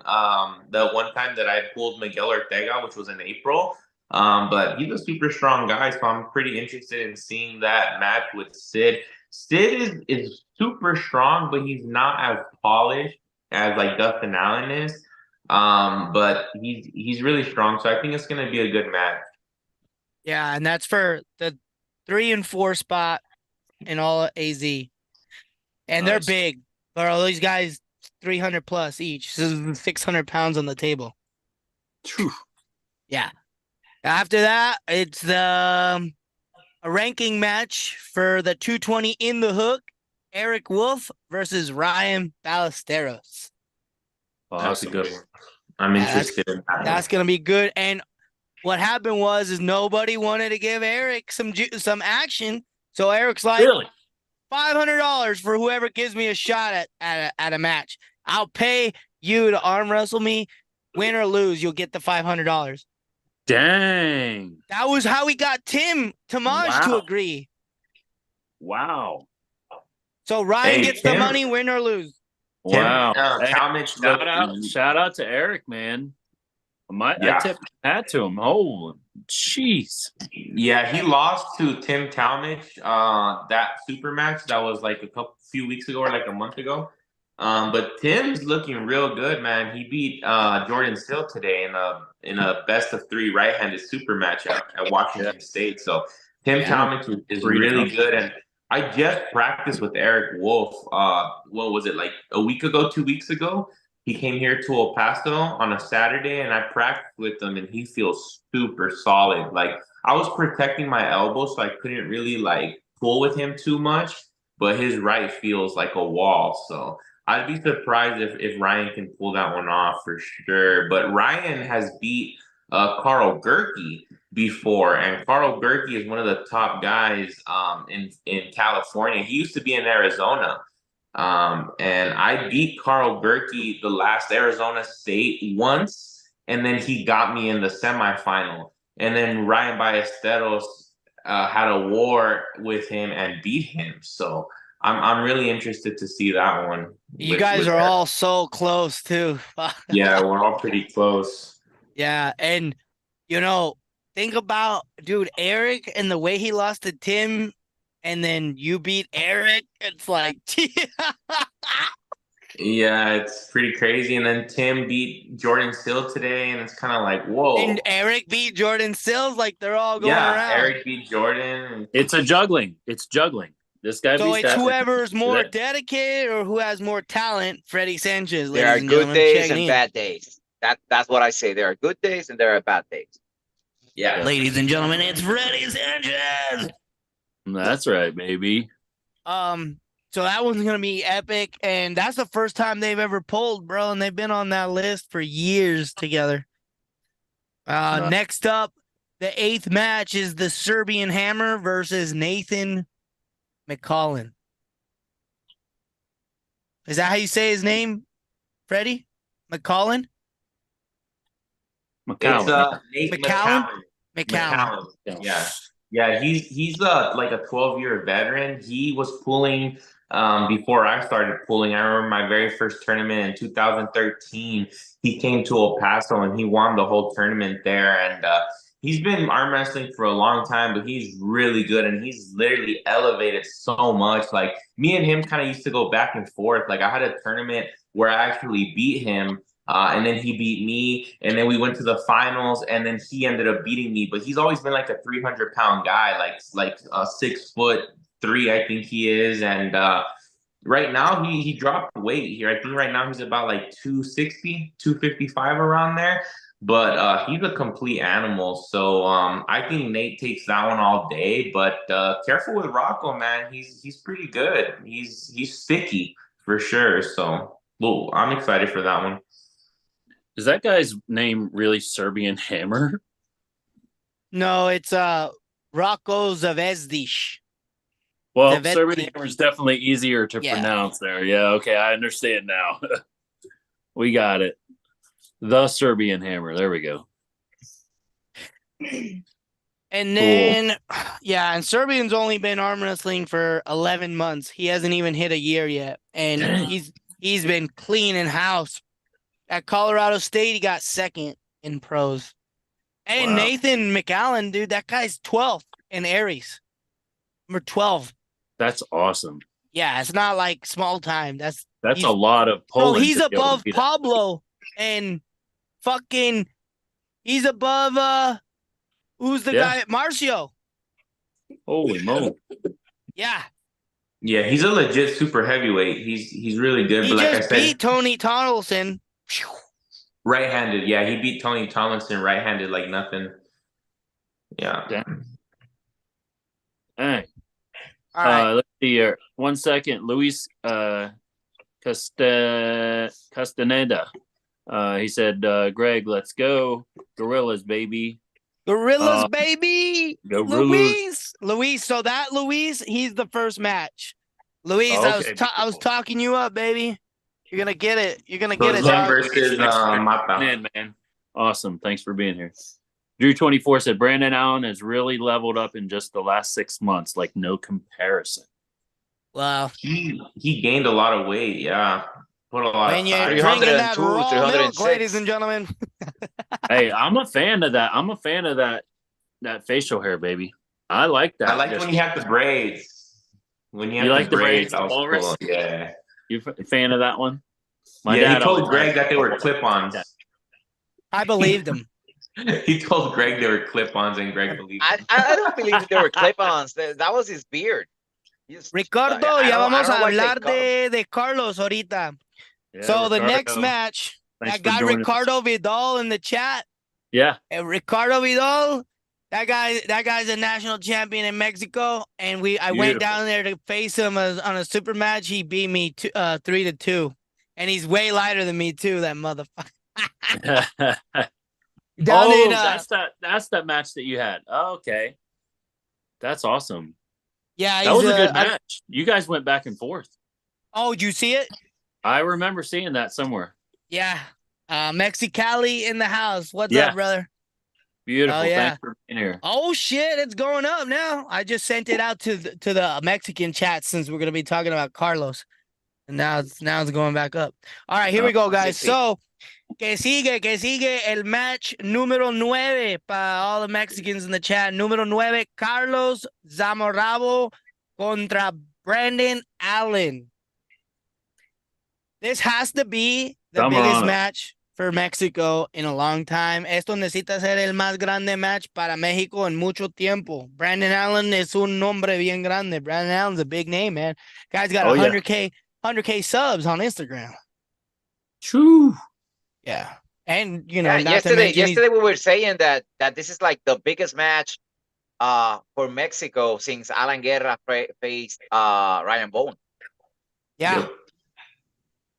The one time that I pulled Miguel Ortega, which was in April. But he's a super strong guy, so I'm pretty interested in seeing that match with Sid. Sid is super strong, but he's not as polished as like Dustin Allen is. But he's really strong, so I think it's gonna be a good match. Yeah, and that's for the 3 and 4 spot in all AZ. And they're Nice. big. Bro, these guys 300 plus each. This is 600 pounds on the table. Phew. Yeah. After that, it's a ranking match for the 220 in the hook. Eric Wolf versus Ryan Ballesteros. That's a Awesome. good one. I'm Yeah, interested in that That's gonna be good. And what happened is nobody wanted to give Eric some action. So Eric's like, Really? $500 for whoever gives me a shot at a match. I'll pay you to arm wrestle me, win or lose. You'll get the $500. Dang. That was how he got Tim Tamaj to Wow. agree. Wow. So Ryan Hey, gets the Tim. money, win or lose. Wow. Hey, Talmadge shout out to Eric, man. I Yeah. tipped my hat to him. Oh, jeez. Yeah, he lost to Tim Talmadge that super match that was like few weeks ago or like a month ago. But Tim's looking real good, man. He beat Jordan Still today in a best of 3 right-handed super match at Washington State. So Tim Talmadge is really good, and I just practiced with Eric Wolf. What was it, like a week ago, 2 weeks ago? He came here to El Paso on a Saturday, and I practiced with him, and he feels super solid. Like, I was protecting my elbow, so I couldn't really like pull with him too much, but his right feels like a wall. So I'd be surprised if Ryan can pull that one off for sure. But Ryan has beat Carl Gerke before, and Carl Gerke is one of the top guys in California. He used to be in Arizona. And I beat Carl Gerke the last Arizona State once, and then he got me in the semifinal. And then Ryan Ballesteros had a war with him and beat him. So I'm really interested to see that one. You guys are all so close too. Yeah, we're all pretty close. Yeah, and think about, dude, Eric and the way he lost to Tim, and then you beat Eric. It's like, yeah, it's pretty crazy. And then Tim beat Jordan Still today, and it's kind of like, whoa. And Eric beat Jordan Sills, like they're all going around. Eric beat Jordan. It's juggling. It's juggling. This guy. So it's whoever's more dedicated or who has more talent. Freddie Sanchez. There are good days and bad days. That's what I say. There are good days and there are bad days. Yeah. Ladies and gentlemen, it's Freddie Sanchez. That's right, baby. So that one's gonna be epic, and that's the first time they've ever pulled, bro, and they've been on that list for years together. Next up, the 8th match is the Serbian Hammer versus Nathan McCollin. Is that how you say his name, Freddie? McCollin? McCollin. It's McCollin. Yeah. Yeah, he's like a 12-year veteran. He was pulling before I started pulling. I remember my very first tournament in 2013. He came to El Paso and he won the whole tournament there. And he's been arm wrestling for a long time, but he's really good, and he's literally elevated so much. Like, me and him kind of used to go back and forth. Like, I had a tournament where I actually beat him. And then he beat me, and then we went to the finals, and then he ended up beating me. But he's always been like a 300-pound guy, like 6'3", I think he is. And right now he dropped weight here. I think right now he's about like 260, 255 around there. But he's a complete animal. So I think Nate takes that one all day. But careful with Rocco, man. He's pretty good. He's sticky for sure. So well, I'm excited for that one. Is that guy's name really Serbian Hammer? No, it's Rocco Zavezdic. Well, Serbian Hammer is definitely easier to pronounce there. Yeah, okay, I understand now. We got it. The Serbian Hammer. There we go. And then, and Serbian's only been arm wrestling for 11 months. He hasn't even hit a year yet, and he's been cleaning house. At Colorado State, he got 2nd in pros. And Nathan McCollin, dude, that guy's 12th in Aries. Number 12. That's awesome. Yeah, it's not like small time. That's a lot of Poland. Bro, he's above Pablo and fucking he's above who's the guy? Marcio. Holy moly. Yeah. Yeah, he's a legit super heavyweight. He's really good. He but like just I said, beat Tony Donaldson. Right-handed. Yeah, he beat Tony Tomlinson right-handed like nothing. Yeah. Hey. All right. Let's see here. 1 second. Luis Castaneda He said, Greg, let's go. Gorillas, baby. Gorillas, baby. Gorillas. Luis. So that Luis, he's the first match. Luis, Okay, I was talking you up, baby. You're gonna get it. You're gonna So get it's it, him dog. versus Mata. in, man. Awesome. Thanks for being here. Drew24 said Brandon Allen has really leveled up in just the last 6 months, like no comparison. Wow. He gained a lot of weight. Yeah, put a lot When of you're size. drinking that 302, raw milk, 306. ladies and gentlemen. Hey, I'm a fan of that. I'm a fan of that facial hair, baby. I like that. I liked when he had the braids. When he had You the like the braids, braids, that was Walrus? cool. Yeah. You a fan of that one? My Yeah, dad he told always Greg had- that they were clip-ons. I believed him. He told Greg they were clip-ons, and Greg believed him. I don't believe they were clip-ons. That was his beard. Ricardo, I ya don't- vamos I a don't like hablar they de Carlos ahorita. Yeah, So the Ricardo. next match, Thanks that for guy joining us. Ricardo Vidal in the chat. Yeah. Ricardo Vidal, that guy's a national champion in Mexico, and I went down there to face him on a super match. He beat me 3-2, and he's way lighter than me too. That motherfucker. That's that match that you had. Oh, okay. That's awesome. Yeah, that was a good match. You guys went back and forth. Oh, did you see it? I remember seeing that somewhere. Yeah. Mexicali in the house. What's up, brother? Beautiful. Oh, yeah. Thanks for being here. Oh shit, it's going up now. I just sent it out to the Mexican chat since we're gonna be talking about Carlos. And now it's going back up. All right, here we go, guys. So que sigue el match número 9 para all the Mexicans in the chat. Número 9, Carlos Zamorano contra Brandon Allen. This has to be the biggest match for Mexico in a long time. Esto necesita ser el más grande match para México en mucho tiempo. Brandon Allen es un nombre bien grande. Brandon Allen's a big name, man. Guy's got 100K subs on Instagram. True. Yeah. And, you know, yesterday we were saying that this is like the biggest match for Mexico since Alan Guerra faced Ryan Bowen. Yeah. Yep.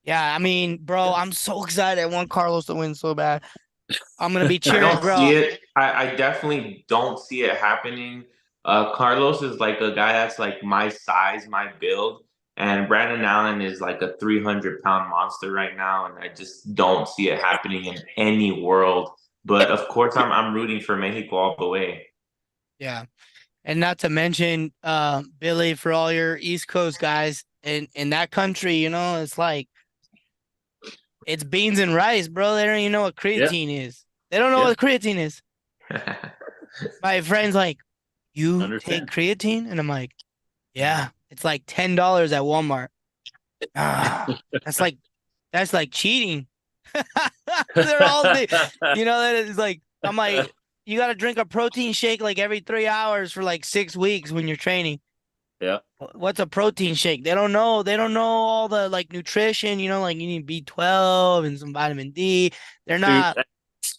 Yeah, I mean, bro, I'm so excited. I want Carlos to win so bad. I'm going to be I cheering, don't bro. see it. I definitely don't see it happening. Carlos is like a guy that's like my size, my build. And Brandon Allen is like a 300-pound monster right now. And I just don't see it happening in any world. But of course, I'm rooting for Mexico all the way. Yeah. And not to mention, Billy, for all your East Coast guys in that country, you know, it's like, it's beans and rice, bro. They don't even know what creatine is. They don't know what creatine is. My friend's like, you take creatine? And I'm like, yeah, it's like $10 at Walmart. That's like cheating. They're all, you know, that is like, I'm like, you got to drink a protein shake like every 3 hours for like 6 weeks when you're training. Yeah. What's a protein shake? They don't know all the like nutrition, you know, like you need B12 and some vitamin D. They're not. Dude,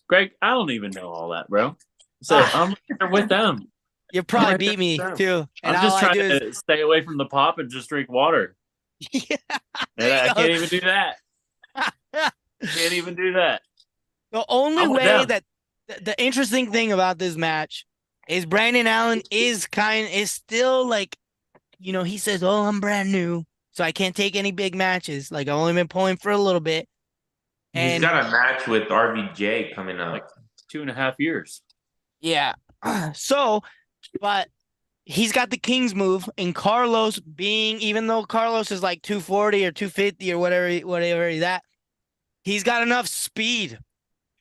Greg, I don't even know all that, bro. So I'm right with them. You probably beat me too. And I'm just trying to stay away from the pop and just drink water. Yeah. And I can't even do that. Can't even do that. The only way that the interesting thing about this match is Brandon Allen is still like, you know, he says, oh, I'm brand new, so I can't take any big matches. Like, I've only been pulling for a little bit. And he's got a match with RVJ coming up. Like 2.5 years. Yeah. So, but he's got the King's move, and Carlos even though Carlos is like 240 or 250 or whatever he's at, he's got enough speed.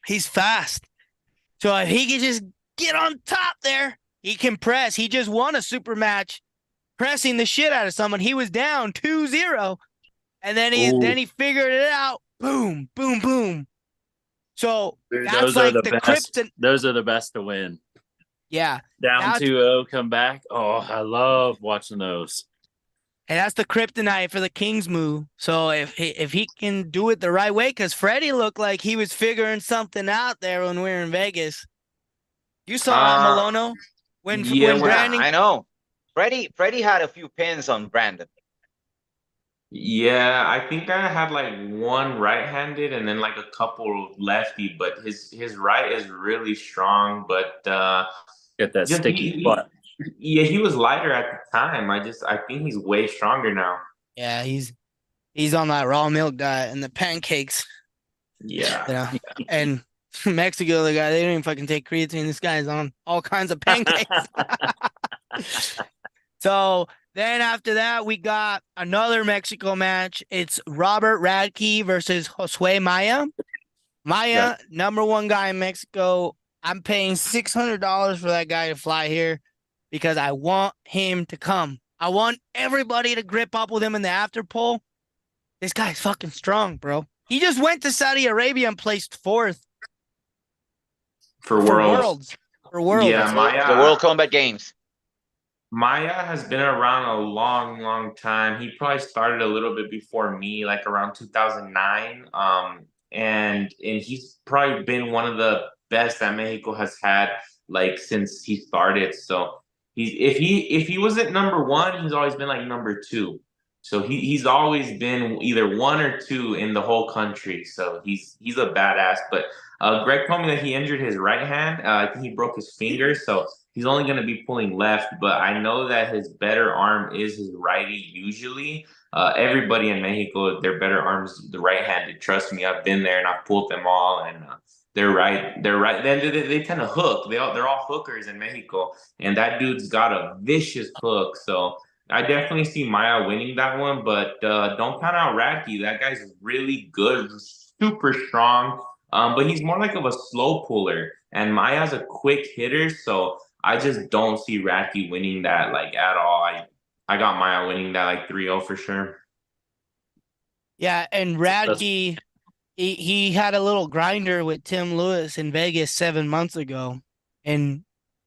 He's fast. So if he can just get on top there, he can press. He just won a super match pressing the shit out of someone. He was down 2-0, and then he figured it out. Boom, boom, boom. So dude, that's like the best. Those are the best to win. Yeah. Down 2-0, come back. Oh, I love watching those. And that's the kryptonite for the King's move. So if he can do it the right way, because Freddie looked like he was figuring something out there when we were in Vegas. You saw that, Malono? When Brandon... I know. Freddie had a few pins on Brandon. Yeah, I think I had like one right-handed and then like a couple lefty, but his right is really strong. But Get that just sticky butt. yeah, he was lighter at the time. I think he's way stronger now. Yeah, he's on that raw milk diet and the pancakes, Yeah. you know. And Mexico, the guy, they don't even fucking take creatine. This guy's on all kinds of pancakes. So then after that, we got another Mexico match. It's Robert Radke versus Josue Maya. Maya, #1 guy in Mexico. I'm paying $600 for that guy to fly here because I want him to come. I want everybody to grip up with him in the after poll. This guy's fucking strong, bro. He just went to Saudi Arabia and placed 4th For for worlds. Worlds. For Worlds. Yeah, The World Combat Games. Maya has been around a long, long time. He probably started a little bit before me, like around 2009. And he's probably been one of the best that Mexico has had, like since he started. So if he wasn't #1, he's always been like #2. So he's always been either 1 or 2 in the whole country. So he's a badass. But Greg told me that he injured his right hand. I think he broke his finger. So he's only going to be pulling left, but I know that his better arm is his righty usually. Everybody in Mexico, their better arms the right-handed. Trust me, I've been there and I've pulled them all, and they're right. They're right. They tend to hook. They're all hookers in Mexico, and that dude's got a vicious hook. So I definitely see Maya winning that one, but don't count out Radke. That guy's really good, super strong. But he's more like of a slow puller, and Maya's a quick hitter. So I just don't see Radke winning that like at all. I got Maya winning that like 3-0 for sure. Yeah, and Radke, he had a little grinder with Tim Lewis in Vegas 7 months ago, and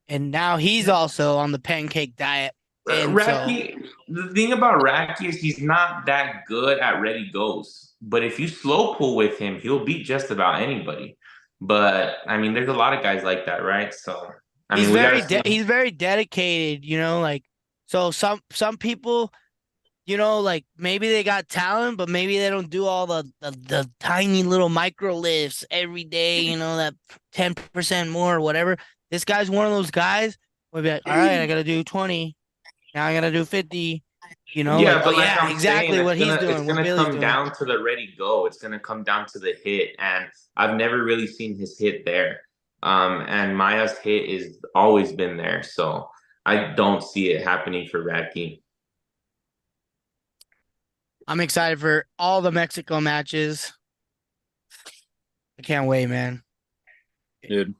now he's also on the pancake diet. And Radke, the thing about Radke is he's not that good at ready goes. But if you slow pull with him, he'll beat just about anybody. But I mean, there's a lot of guys like that, right? So I mean, we gotta see. he's very dedicated, like so some people, like maybe they got talent, but maybe they don't do all the tiny little micro lifts every day, that 10% more or whatever. This guy's one of those guys who'll be like, all right, I gotta do 20. Now I gotta do 50. Yeah, but like I'm exactly saying, what he's doing. it's What gonna Billy's come doing. down to the ready go. It's gonna come down to the hit, and I've never really seen his hit there. And Maya's hit is always been there, so I don't see it happening for Radke. I'm excited for all the Mexico matches. I can't wait, man. Dude,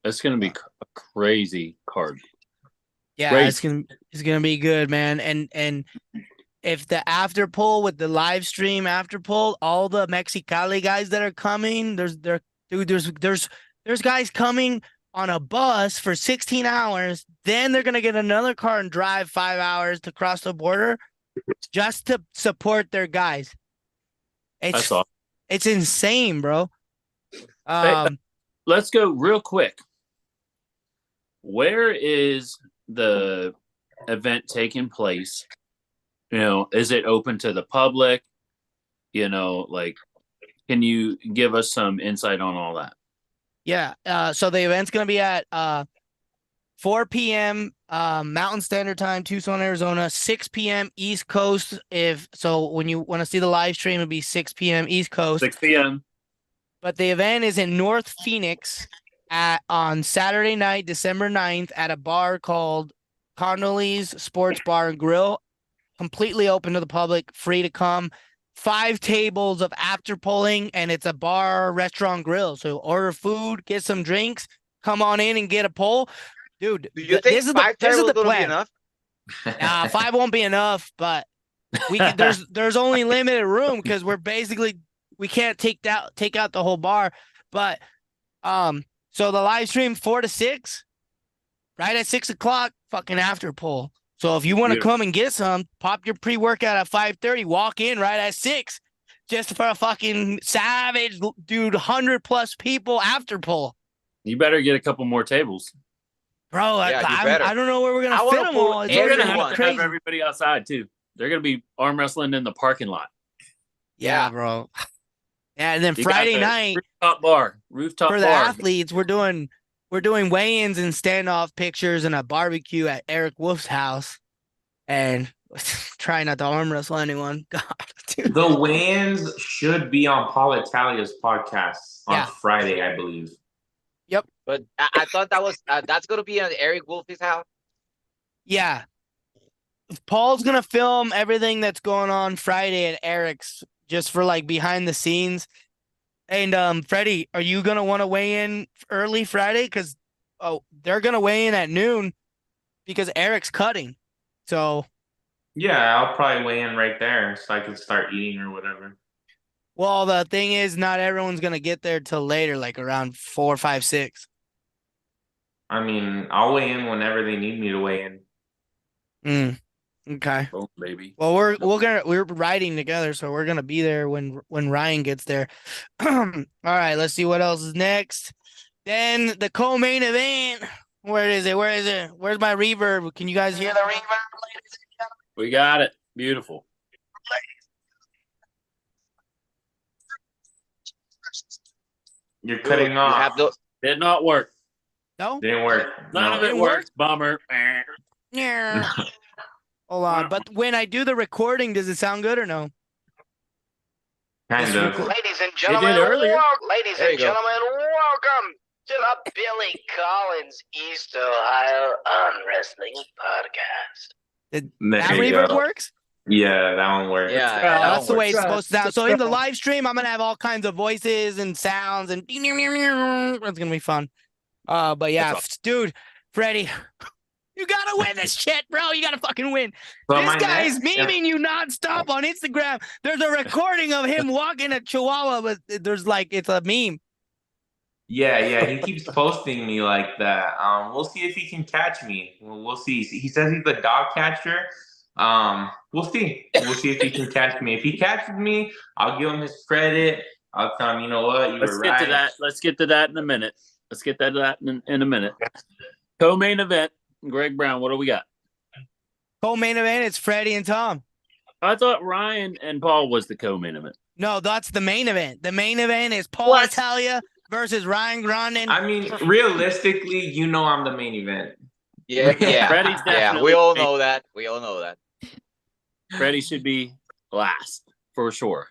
it's gonna be a crazy card. Yeah, Crazy. it's gonna be good, man. And if the after poll with the live stream after poll, all the Mexicali guys that are coming, there's guys coming on a bus for 16 hours. Then they're gonna get another car and drive 5 hours to cross the border just to support their guys. That's awesome. It's insane, bro. Let's go real quick. Where is the event taking place? Is it open to the public? Like, can you give us some insight on all that? Yeah. So the event's gonna be at 4 p.m. Mountain Standard Time, Tucson, Arizona, 6 p.m. East Coast. When you want to see the live stream, it'll be 6 p.m. East Coast. 6 p.m. But the event is in North Phoenix on Saturday night, December 9th, at a bar called Connolly's Sports Bar and Grill. Completely open to the public, free to come. 5 tables of after polling, and it's a bar, restaurant, grill. So order food, get some drinks, come on in and get a poll. Dude, do you think 5 tables will be enough? 5 won't be enough, but there's only limited room because we can't take out the whole bar. But so the live stream 4 to 6, right at 6 o'clock, fucking after poll. So if you want to come and get some, pop your pre-workout at 5:30, walk in right at 6, just for a fucking savage, dude, 100+ people after poll. You better get a couple more tables. Bro, I don't know where we're going to fit them all. We're going to have everybody outside, too. They're gonna be arm wrestling in the parking lot. Yeah, bro. Yeah, and then You got Friday the night rooftop for the bar. athletes, we're doing weigh-ins and standoff pictures and a barbecue at Eric Wolf's house, and try not to arm wrestle anyone. God, dude. The weigh-ins should be on Paul Italia's podcast on Yeah. Friday, I believe. Yep. But I thought that was that's gonna be on Eric Wolf's house. Yeah. Paul's gonna film everything that's going on Friday at Eric's just for like behind the scenes. And Freddie, are you gonna want to weigh in early Friday? Because they're gonna weigh in at noon because Eric's cutting. So Yeah, I'll probably weigh in right there so I can start eating or whatever. well, the thing is, not everyone's gonna get there till later, like around 4, 5, 6. I mean, I'll weigh in whenever they need me to weigh in. Okay. Oh, baby. Well, we're riding together, so we're gonna be there when Ryan gets there. All right, let's see what else is next. Then the co-main event. Where is it? Where's my reverb? Can you guys hear the reverb, ladies and gentlemen? We got it. Beautiful. You're cutting off. You have the Did not work. No? Didn't work. None No. of it Didn't worked. Bummer. Yeah. Hold on. But when I do the recording, does it sound good or no? Kind of. Ladies and It gentlemen, did earlier. ladies There and you go. gentlemen, welcome to the Billy Collins East Ohio Wrestling Podcast. There That you reverb go. works? Yeah, that one works. yeah. Oh, that that's the one way it's works. supposed to sound. So in the live stream, I'm gonna have all kinds of voices and sounds, and it's gonna be fun. But yeah, That's dude, Freddie, you gotta win this shit, bro. You gotta fucking win. So This my guy is next- memeing you nonstop on Instagram. There's a recording of him walking a Chihuahua, but there's like it's a meme. Yeah, he keeps posting me like that. We'll see if he can catch me. We'll see. He says he's a dog catcher. We'll see. We'll see if he can catch me. If he catches me, I'll give him his credit. I'll tell him, you know what, you Let's were get right. to that. Let's get to that in a minute. Let's get to that in a minute. Co-main event. Greg Brown. What do we got? Co-main event, it's Freddie and Tom. I thought Ryan and Paul was the co-main event. No, that's the main event. The main event is Paul What? Italia versus Ryan Grandin. I mean, realistically, you know I'm the main event. Yeah, yeah, Freddie's yeah. definitely- We all know that. We all know that. Freddie should be last for sure.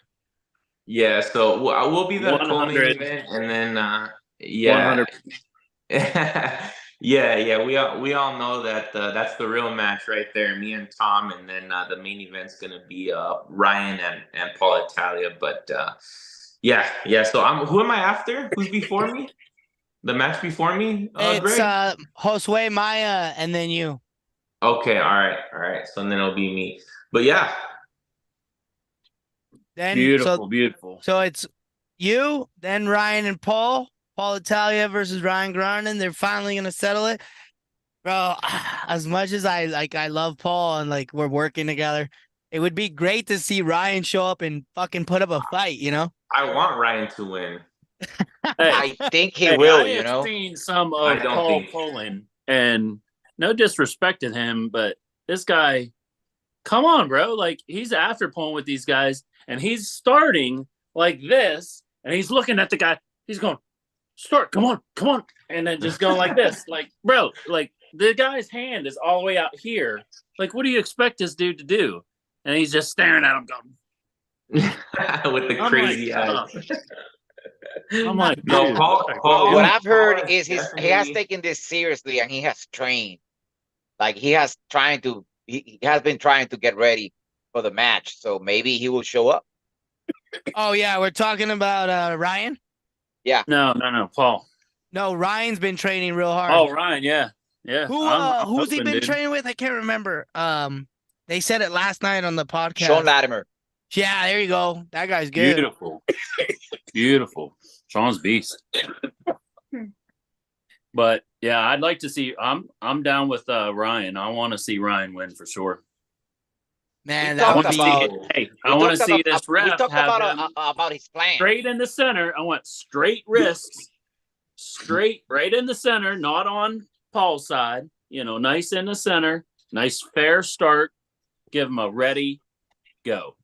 Yeah, so we'll be the 100. co-main event, and then yeah, 100. yeah. We all know that that's the real match right there. Me and Tom, and then the main event's gonna be Ryan and Paul Italia. But yeah. So who am I after? Who's before me? The match before me? It's Greg? Josue Maya and then you. Okay, all right. So then it'll be me. But yeah, Then Beautiful. So it's you, then Ryan and Paul. Paul Italia versus Ryan Grandin. They're finally gonna settle it. Bro, as much as I love Paul and like we're working together, it would be great to see Ryan show up and fucking put up a fight, you know? I want Ryan to win. I think he Hey, will. I You have know. seen some I of don't Paul think- Pullen, and no disrespect to him, but this guy, come on, bro. Like, he's after pulling with these guys, and he's starting like this, and he's looking at the guy. He's going, start, come on. And then just going like this. Like, bro, like, the guy's hand is all the way out here. Like, what do you expect this dude to do? And he's just staring at him going, With the I'm crazy like, eyes. I'm like, No, dude. Paul, What I've heard Paul is he has definitely- taken this seriously and he has trained. Like he has he has been trying to get ready for the match. So maybe he will show up. Oh yeah, we're talking about Ryan. No, Paul. No, Ryan's been training real hard. Oh, Ryan, yeah. I'm Who's he hoping, been dude. training with? I can't remember. They said it last night on the podcast. Sean Latimer. Yeah, there you go. That guy's good. Beautiful. Sean's beast. But yeah, I'd like to see. I'm down with Ryan. I want to see Ryan win for sure. Man, We that I would talked be about- Hey, We I want to talked see about- this We ref talked have them about his plan. straight in the center. I want straight wrists, straight right in the center, not on Paul's side. Nice in the center, nice fair start, give him a ready, go.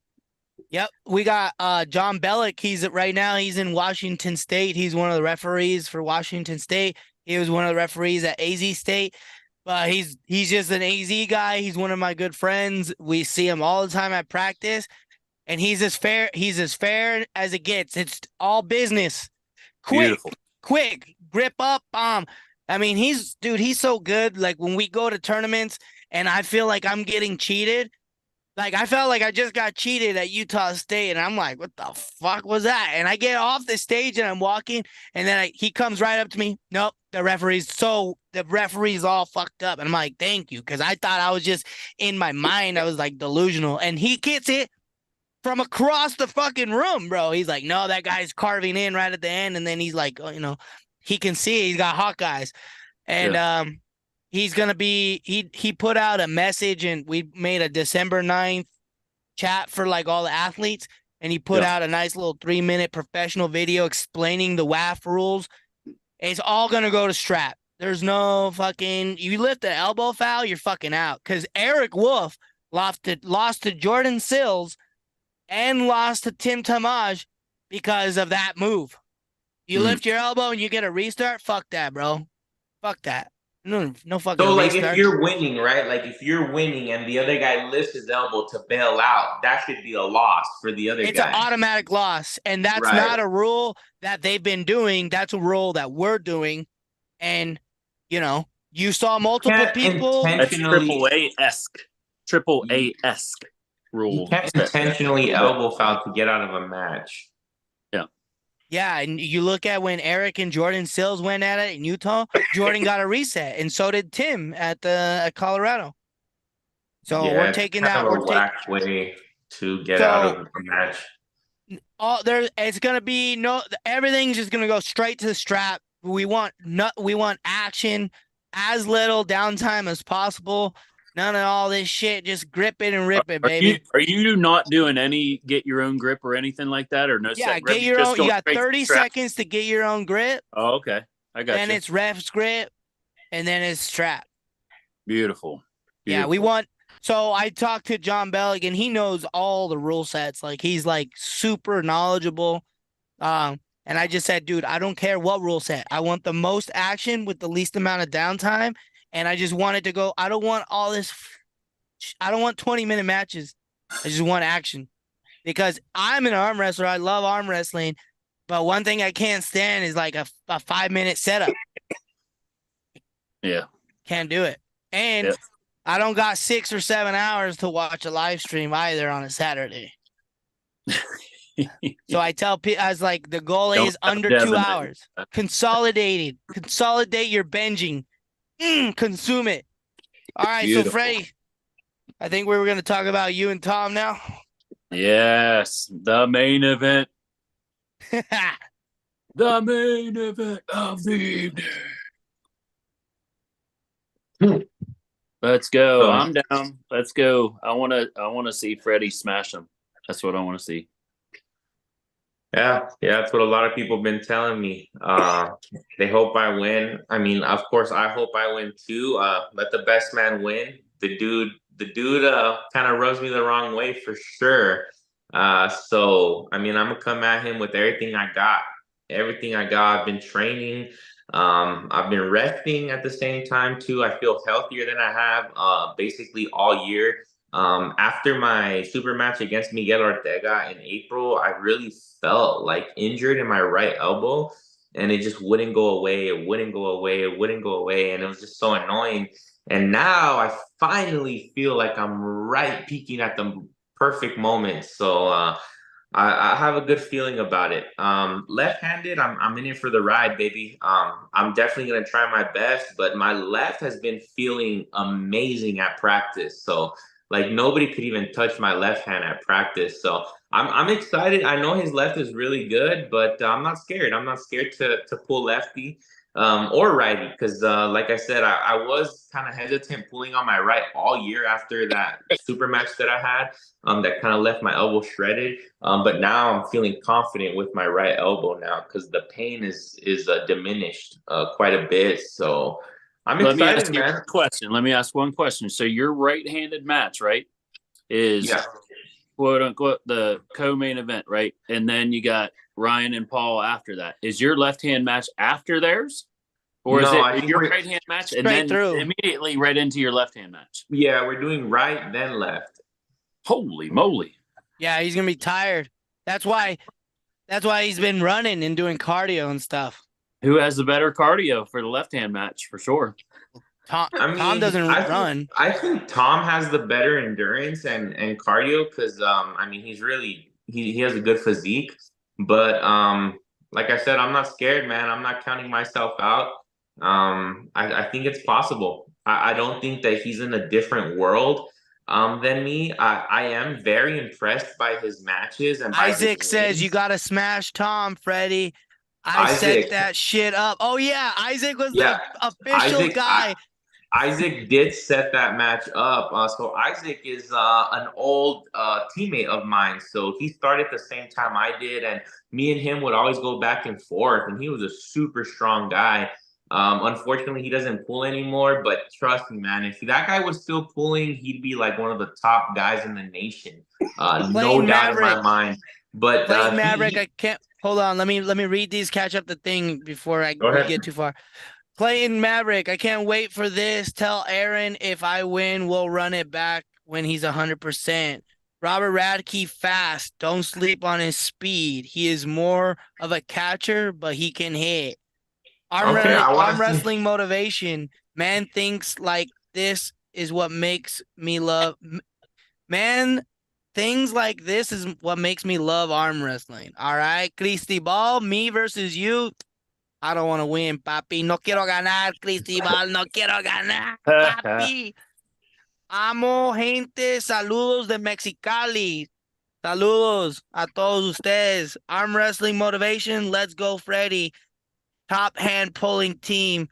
Yep, we got John Bellick. He's in Washington State. He's one of the referees for Washington State. He was one of the referees at AZ State. But he's just an AZ guy. He's one of my good friends. We see him all the time at practice, and he's as fair as it gets. It's all business. Beautiful. Quick, grip up, I mean, he's so good. Like when we go to tournaments and I feel like I'm getting cheated, like I felt like I just got cheated at Utah State, and I'm like, what the fuck was that? And I get off the stage and I'm walking, and then he comes right up to me. Nope, the referee's all fucked up. And I'm like, thank you, because I thought I was just in my mind. I was like delusional, and he gets it from across the fucking room, bro. He's like, no, that guy's carving in right at the end, and then he's like, oh, he can see he's got hot guys, and he's gonna be he put out a message, and we made a December 9th chat for like all the athletes, and he put out a nice little 3-minute professional video explaining the WAF rules. It's all gonna go to strap. There's no fucking you lift the elbow foul, you're fucking out. Because Eric Wolf lost to Jordan Sills and lost to Tim Tamaj because of that move. You lift your elbow and you get a restart. Fuck that, bro. Fuck that. No fucking So, like, restart. if you're winning, right? Like, if you're winning and the other guy lifts his elbow to bail out, that should be a loss for the other guy. It's an automatic loss, and that's not a rule that they've been doing. That's a rule that we're doing, and you saw multiple people. That's triple A-esque rule. You can't intentionally elbow foul to get out of a match. Yeah, and you look at when Eric and Jordan Sills went at it in Utah, Jordan got a reset, and so did Tim at Colorado. So we're taking that. We're whack way to get out of the match. It's gonna be everything's just gonna go straight to the strap. We want action, as little downtime as possible. None of all this shit. Just grip it and rip it, baby. Are you not doing any get your own grip or anything like that, or no? Yeah, set grip? get your own. You got 30 seconds to get your own grip. Oh, okay, I got you. Then it's ref's grip, and then it's strap. Beautiful. Yeah, we want. So I talked to John Bellick, and he knows all the rule sets. Like he's like super knowledgeable. And I just said, dude, I don't care what rule set. I want the most action with the least amount of downtime. And I just wanted to go. I don't want all this. I don't want 20-minute matches. I just want action, because I'm an arm wrestler. I love arm wrestling, but one thing I can't stand is like a 5-minute setup. Yeah, can't do it. And I don't got 6 or 7 hours to watch a live stream either on a Saturday. So I tell people, I was like, the goal is under 2 hours. Consolidate your binging. Consume it. All right, Beautiful. So Freddie, I think we were going to talk about you and Tom now. Yes, the main event. The main event of the evening. Let's go. I'm down. Let's go. I want to see Freddie smash him. That's what I want to see. Yeah, that's what a lot of people have been telling me. They hope I win. I mean, of course, I hope I win too. Let the best man win. The dude kind of rubs me the wrong way for sure. So I mean, I'm gonna come at him with everything I got. I've been training. I've been resting at the same time too. I feel healthier than I have basically all year. After my super match against Miguel Ortega in April, I really felt like injured in my right elbow, and it just wouldn't go away. It wouldn't go away. And it was just so annoying. And now I finally feel like I'm right peaking at the perfect moment. So I have a good feeling about it. Left-handed, I'm in it for the ride, baby. I'm definitely gonna try my best, but my left has been feeling amazing at practice. So like nobody could even touch my left hand at practice. So I'm excited. I know his left is really good, but I'm not scared. I'm not scared to pull lefty or righty, because like I said, I was kind of hesitant pulling on my right all year after that super match that I had that kind of left my elbow shredded. But now I'm feeling confident with my right elbow now, because the pain is diminished quite a bit. So I'm excited, man. Let me ask one question. So your right-handed match, right? is Yeah. quote unquote the co-main event, right? And then you got Ryan and Paul after that. Is your left hand match after theirs? Or is No, it I think your we're right hand match and Straight then through. immediately right into your left hand match? yeah, we're doing right then left. Holy moly. Yeah, he's gonna be tired. That's why he's been running and doing cardio and stuff. Who has the better cardio for the left hand match for sure? Tom I Tom mean, doesn't run. I think Tom has the better endurance and cardio because I mean he has a good physique, but like I said, I'm not scared, man. I'm not counting myself out. I think it's possible. I don't think that he's in a different world than me. I am very impressed by his matches and by his Isaac says you wins. gotta smash Tom, Freddie. I set Isaac, that shit up. Oh yeah, Isaac was yeah, the official Isaac. guy. Isaac did set that match up. So Isaac is an old teammate of mine. So he started the same time I did, and me and him would always go back and forth. And he was a super strong guy. Unfortunately, he doesn't pull anymore. But trust me, man, if that guy was still pulling, he'd be like one of the top guys in the nation. No Clayton doubt in Maverick. my mind. But Clayton Maverick, I can't hold on. Let me read these, catch up the thing before go we ahead. get too far. Clayton Maverick, I can't wait for this. Tell Aaron if I win, we'll run it back when he's 100%. Robert Radke fast. Don't sleep on his speed. He is more of a catcher, but he can hit. Okay, I want Arm to see. wrestling motivation. Man thinks like this is what makes me love. Man, things like this is what makes me love arm wrestling. All right, Cristobal, me versus you. I don't want to win, papi. No quiero ganar, Cristobal. No quiero ganar, papi. Amo, gente. Saludos de Mexicali. Saludos a todos ustedes. Arm wrestling motivation. Let's go, Freddy. Top hand pulling team.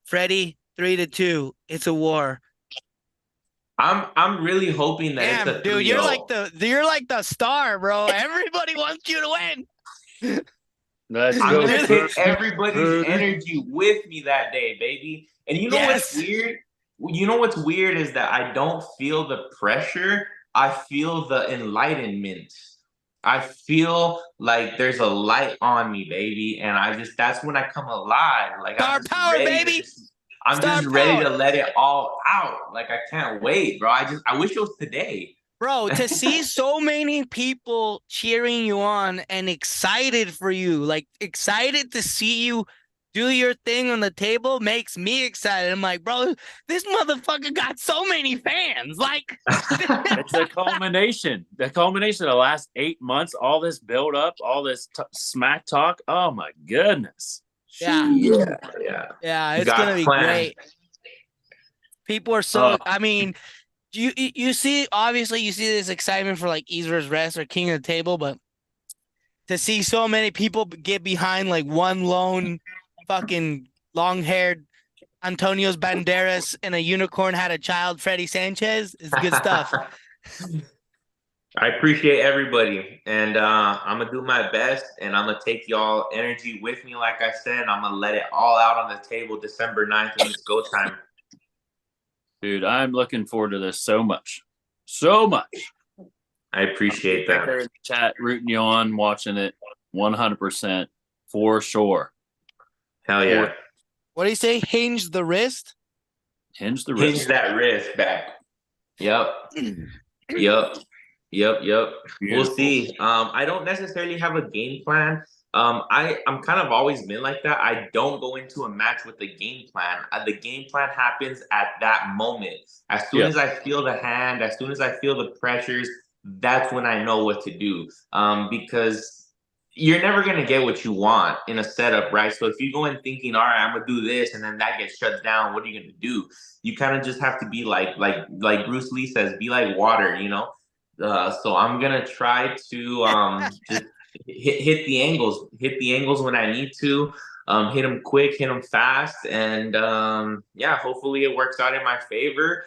Freddy, 3-2. It's a war. I'm really hoping that Damn, it's a dude, 3-0. you're like the star, bro. Everybody wants you to win. Let's I'm go. gonna take everybody's energy with me that day, baby. And you know what's Yes. weird? You know what's weird is that I don't feel the pressure. I feel the enlightenment. I feel like there's a light on me, baby, and that's when I come alive. Like Star power, baby. I'm Star just ready power. to let it all out. Like I can't wait, bro. I wish it was today. Bro, to see so many people cheering you on and excited for you, like excited to see you do your thing on the table makes me excited. I'm like, bro, this motherfucker got so many fans. Like, It's a culmination. The culmination of the last 8 months, all this build up, all this smack talk. Oh my goodness. yeah, Yeah. it's God's gonna be plan. great. People are so. I mean, you see, obviously, you see this excitement for like East vs. West or King of the Table, but to see so many people get behind like one lone fucking long-haired Antonio's Banderas and a unicorn had a child, Freddie Sanchez, is good stuff. I appreciate everybody, and I'm gonna do my best, and I'm gonna take y'all energy with me. Like I said, I'm gonna let it all out on the table December 9th when it's go time. Dude, I'm looking forward to this so much. So much. I appreciate that. There in the chat, rooting you on, watching it 100% for sure. Hell yeah. What do you say? Hinge the wrist? Hinge the wrist. Hinge that wrist back. Yep. We'll see. I don't necessarily have a game plan. I'm kind of always been like that. I don't go into a match with a game plan. The game plan happens at that moment. As soon as I feel the hand, as soon as I feel the pressures, that's when I know what to do. Because you're never gonna get what you want in a setup, right? So if you go in thinking, all right, I'm gonna do this, and then that gets shut down, what are you gonna do? You kind of just have to be like Bruce Lee says, be like water, you know. So I'm gonna try to just hit the angles when I need to, hit them quick, hit them fast, and yeah, hopefully it works out in my favor.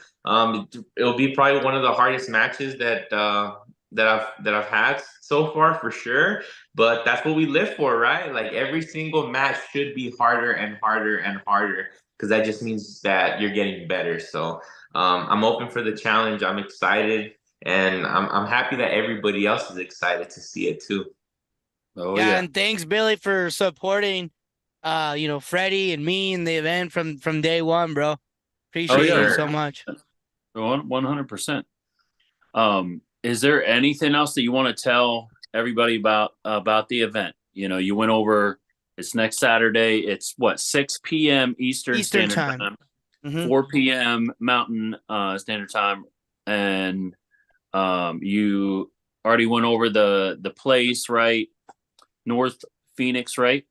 It'll be probably one of the hardest matches that I've had so far for sure. But that's what we live for, right? Like every single match should be harder and harder and harder because that just means that you're getting better. So I'm open for the challenge. I'm excited. and I'm happy that everybody else is excited to see it too. Oh Yeah, yeah. and thanks Billy for supporting Freddie and me in the event from day one, bro. Oh Appreciate yeah. you Sure. so much. 100%. Is there anything else that you want to tell everybody about the event? You know, you went over. It's next Saturday. It's what 6 p.m. Eastern Eastern Standard time. Time, Mhm. 4 p.m. Mountain Standard Time, and you already went over the place, right? North Phoenix, right?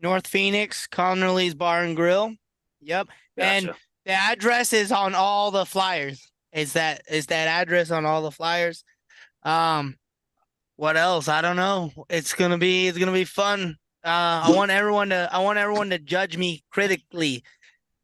North Phoenix, Connerly's Bar and Grill. Yep. And Gotcha. the address is on all the flyers. Is that address on all the flyers? What else? I don't know. It's gonna be fun. I want everyone to judge me critically.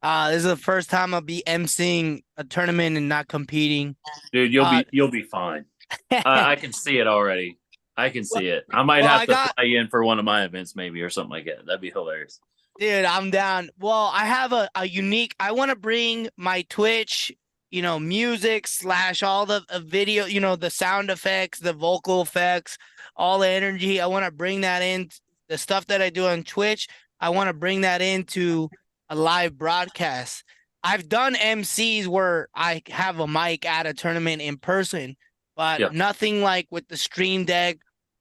This is the first time I'll be emceeing a tournament and not competing. Dude, you'll be fine. I can see it already. I can see it. I might have to fly you in for one of my events, maybe, or something like that. That'd be hilarious. Dude, I'm down. Well, I have a unique. I want to bring my Twitch, music / all the video, the sound effects, the vocal effects, all the energy. I want to bring that in. The stuff that I do on Twitch, I want to bring that into a live broadcast. I've done MCs where I have a mic at a tournament in person, but Yeah. nothing like with the stream deck.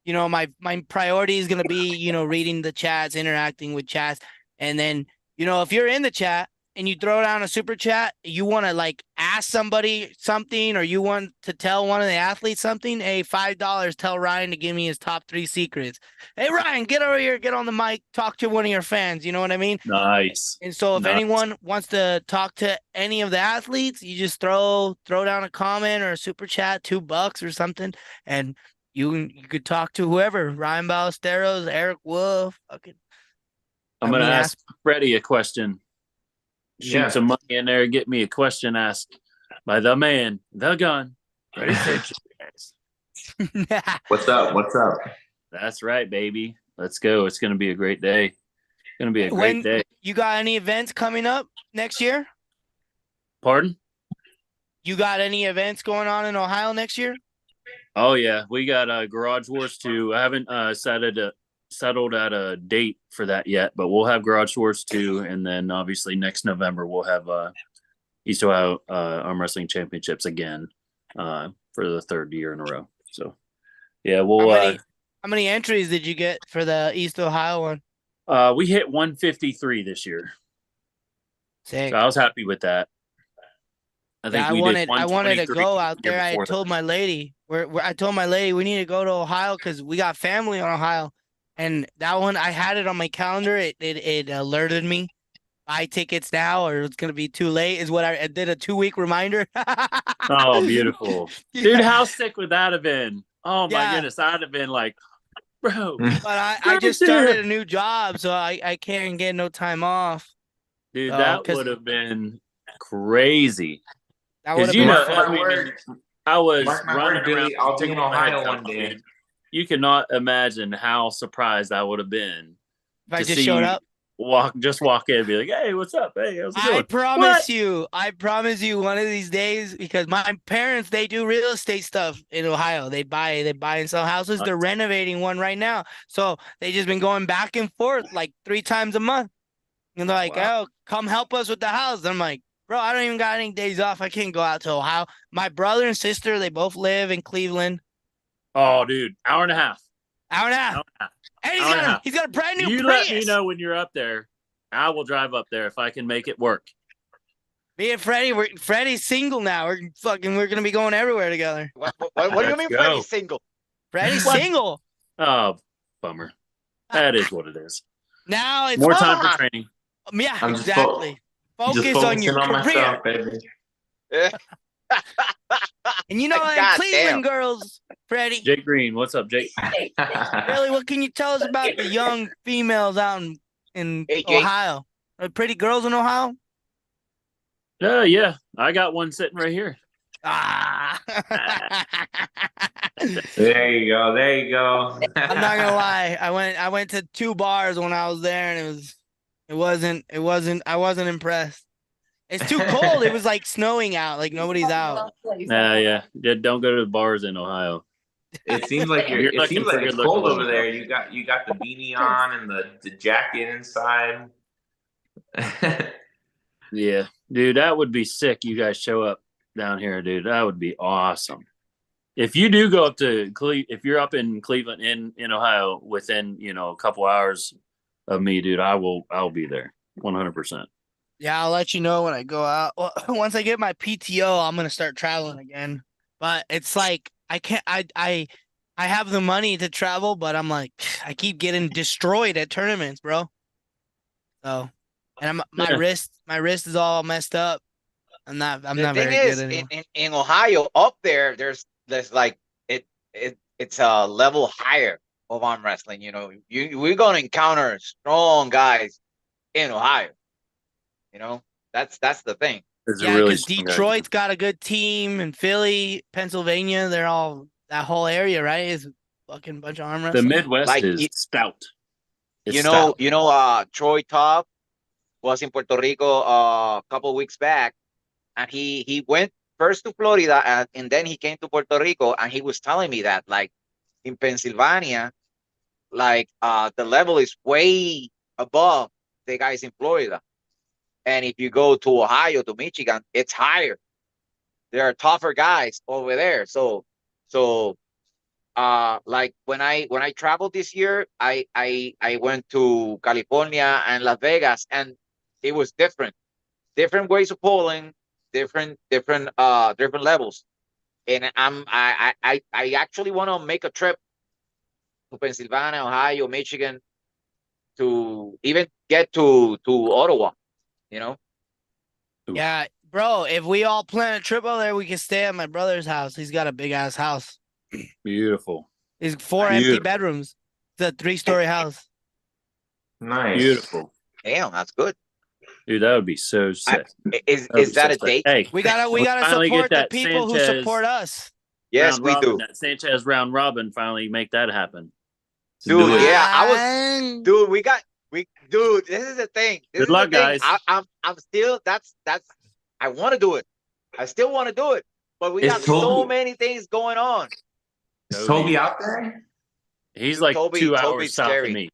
My priority is gonna be, reading the chats, interacting with chats. And then, if you're in the chat and you throw down a super chat, you want to like ask somebody something, or you want to tell one of the athletes something, hey, $5, tell Ryan to give me his top 3 secrets. Hey, Ryan, get over here, get on the mic, talk to one of your fans. You know what I mean? Nice. And so if Nice. anyone wants to talk to any of the athletes, you just throw down a comment or a super chat, $2 or something, and you could talk to whoever, Ryan Ballesteros, Eric Wolf, fucking. I'm gonna ask Freddie a question. Shoot some money in there, get me a question asked by the man, the gun, Freddie Sanchez. What's up? What's up? That's right, baby. Let's go. It's gonna be a great day. It's gonna be a great day. You got any events coming up next year? Pardon? You got any events going on in Ohio next year? Oh yeah, we got Garage Wars 2. I haven't settled at a date for that yet, but we'll have Garage Wars 2, and then obviously next November we'll have East Ohio Arm Wrestling Championships again for the 3rd year in a row. So yeah, we'll. How many entries did you get for the East Ohio one? We hit 153 this year. Sick. So I was happy with that. I think I wanted to go out there. I told my lady, I told my lady we need to go to Ohio because we got family in Ohio. And that one, I had it on my calendar. It alerted me. Buy tickets now, or it's gonna be too late. Is what I did, a 2-week reminder. Oh, beautiful, dude! How sick would that have been? Oh my goodness, I'd have been like, bro. But I just started a new job, so I can't get no time off. Dude, that would have been crazy. Because I was running Billy, around. I'll be in Ohio one day. Dude. You cannot imagine how surprised I would have been if I just showed up. Walk in and be like, hey, what's up? Hey, how's it going? I promise you one of these days, because my parents, they do real estate stuff in Ohio. They buy and sell houses. They're renovating one right now. So they just been going back and forth like 3 times a month. And they're like, oh, come help us with the house. And I'm like, bro, I don't even got any days off. I can't go out to Ohio. My brother and sister, they both live in Cleveland. Oh, dude, hour and a half. And he's got a brand new You Prius. Let me know when you're up there. I will drive up there if I can make it work. Me and Freddie, Freddie's single now. We're gonna be going everywhere together. What do you mean Freddie's single? Freddie's single. Oh, bummer. That is what it is. Now it's more time for training. Yeah, exactly. Focus on your career. Myself, And like Cleveland girls, Freddie. Jake Green, what's up, Jake? Really, what can you tell us about the young females out in Ohio? Are pretty girls in Ohio? Yeah. I got one sitting right here. There you go. I'm not gonna lie. I went to 2 bars when I was there, and I wasn't impressed. It's too cold. It was like snowing out. Like nobody's out. Yeah. Don't go to the bars in Ohio. It seems like You're it seems looking like for it's good looking cold over women, there. You got the beanie on and the jacket inside. Yeah, dude, that would be sick. You guys show up down here, dude. That would be awesome. If you do go up to if you're up in Cleveland in Ohio within a couple hours of me, dude, I'll be there 100%. Yeah, I'll let you know when I go out. Well, once I get my PTO, I'm gonna start traveling again. But it's like I can't. I have the money to travel, but I'm like I keep getting destroyed at tournaments, bro. So, and Yeah. my wrist is all messed up. I'm not The thing very good is, anymore. in Ohio, up there, there's like it's a level higher of arm wrestling. We're gonna encounter strong guys in Ohio. That's the thing. There's a Yeah, really because strong guy. Detroit's got a good team, and Philly, Pennsylvania, they're all that whole area, right? Is fucking bunch of arm The wrestling. Midwest Like, is stout. It's You stout. Troy Top was in Puerto Rico a couple weeks back, and he went first to Florida, and then he came to Puerto Rico, and he was telling me that like in Pennsylvania, like the level is way above the guys in Florida, and if you go to Ohio, to Michigan, it's higher. There are tougher guys over there. So like when I traveled this year, I went to California and Las Vegas, and it was different ways of pulling, different levels. And I actually want to make a trip to Pennsylvania, Ohio, Michigan, to even get to Ottawa. You know, Yeah, bro. If we all plan a trip over there, we can stay at my brother's house. He's got a big ass house. Beautiful. It's 4 empty Beautiful. bedrooms. It's a 3-story house. Nice. Beautiful. damn, that's good. Dude, that would be so sick. Is that a date? Hey, We gotta finally support get the that people who Sanchez support us. Yes, round we robin, do. That Sanchez round robin, finally make that happen. Dude, Do it. yeah, dude, this is the thing. This Good is luck, the thing. guys. I'm still that's I want to do it. I still want to do it, but we Is got so Toby- many things going on. Is Toby out there? He's like Toby's 2 hours south scary. of me.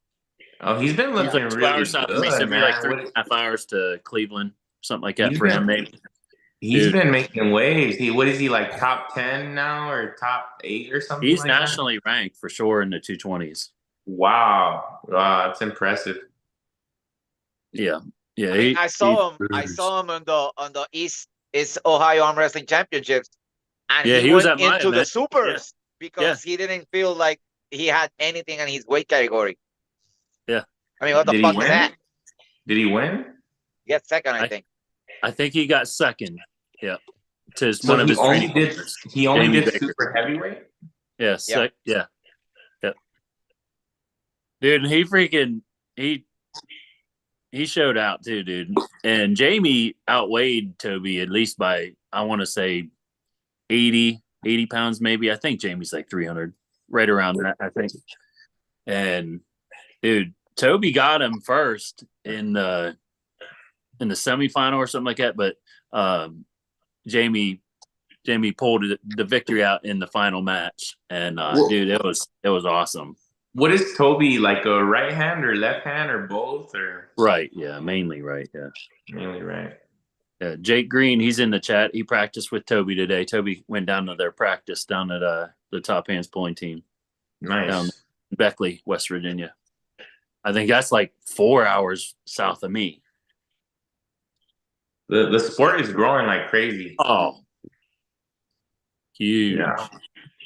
Oh, he's been He's looking like 2 really hours south of me, so good, it'd be like man. 3.5 hours to Cleveland, something like that He's for been- him, maybe. He's Dude. been making waves. What is he like, top 10 now or top 8 or something He's like that? nationally ranked for sure in the 220s. Wow, that's impressive. Yeah, yeah. I mean, I saw him on the East Ohio Arm Wrestling Championships, and Yeah, he he was went at my into the event. supers because he didn't feel like he had anything in his weight category. Yeah. I mean, what the Did fuck he is win? that? Did he win? He got second, I think. I think he got second. Yeah, to So one of he his only training did partners. he only Jamie did Baker. super heavyweight? Yeah, yeah. Dude, he freaking he showed out too, dude. And Jamie outweighed Toby at least by I want to say 80 pounds maybe. I think Jamie's like 300, right around that, I think. And dude, Toby got him first in the semifinal or something like that, but Jamie pulled the victory out in the final match, and dude, it was awesome. What is Toby, like a right hand or left hand or both or? Right, yeah, mainly right, yeah. Mainly right. Yeah, Jake Green, he's in the chat. He practiced with Toby today. Toby went down to their practice down at the top hands pulling team. Nice. Down in Beckley, West Virginia. I think that's like 4 hours south of me. The sport is growing like crazy. Oh, huge.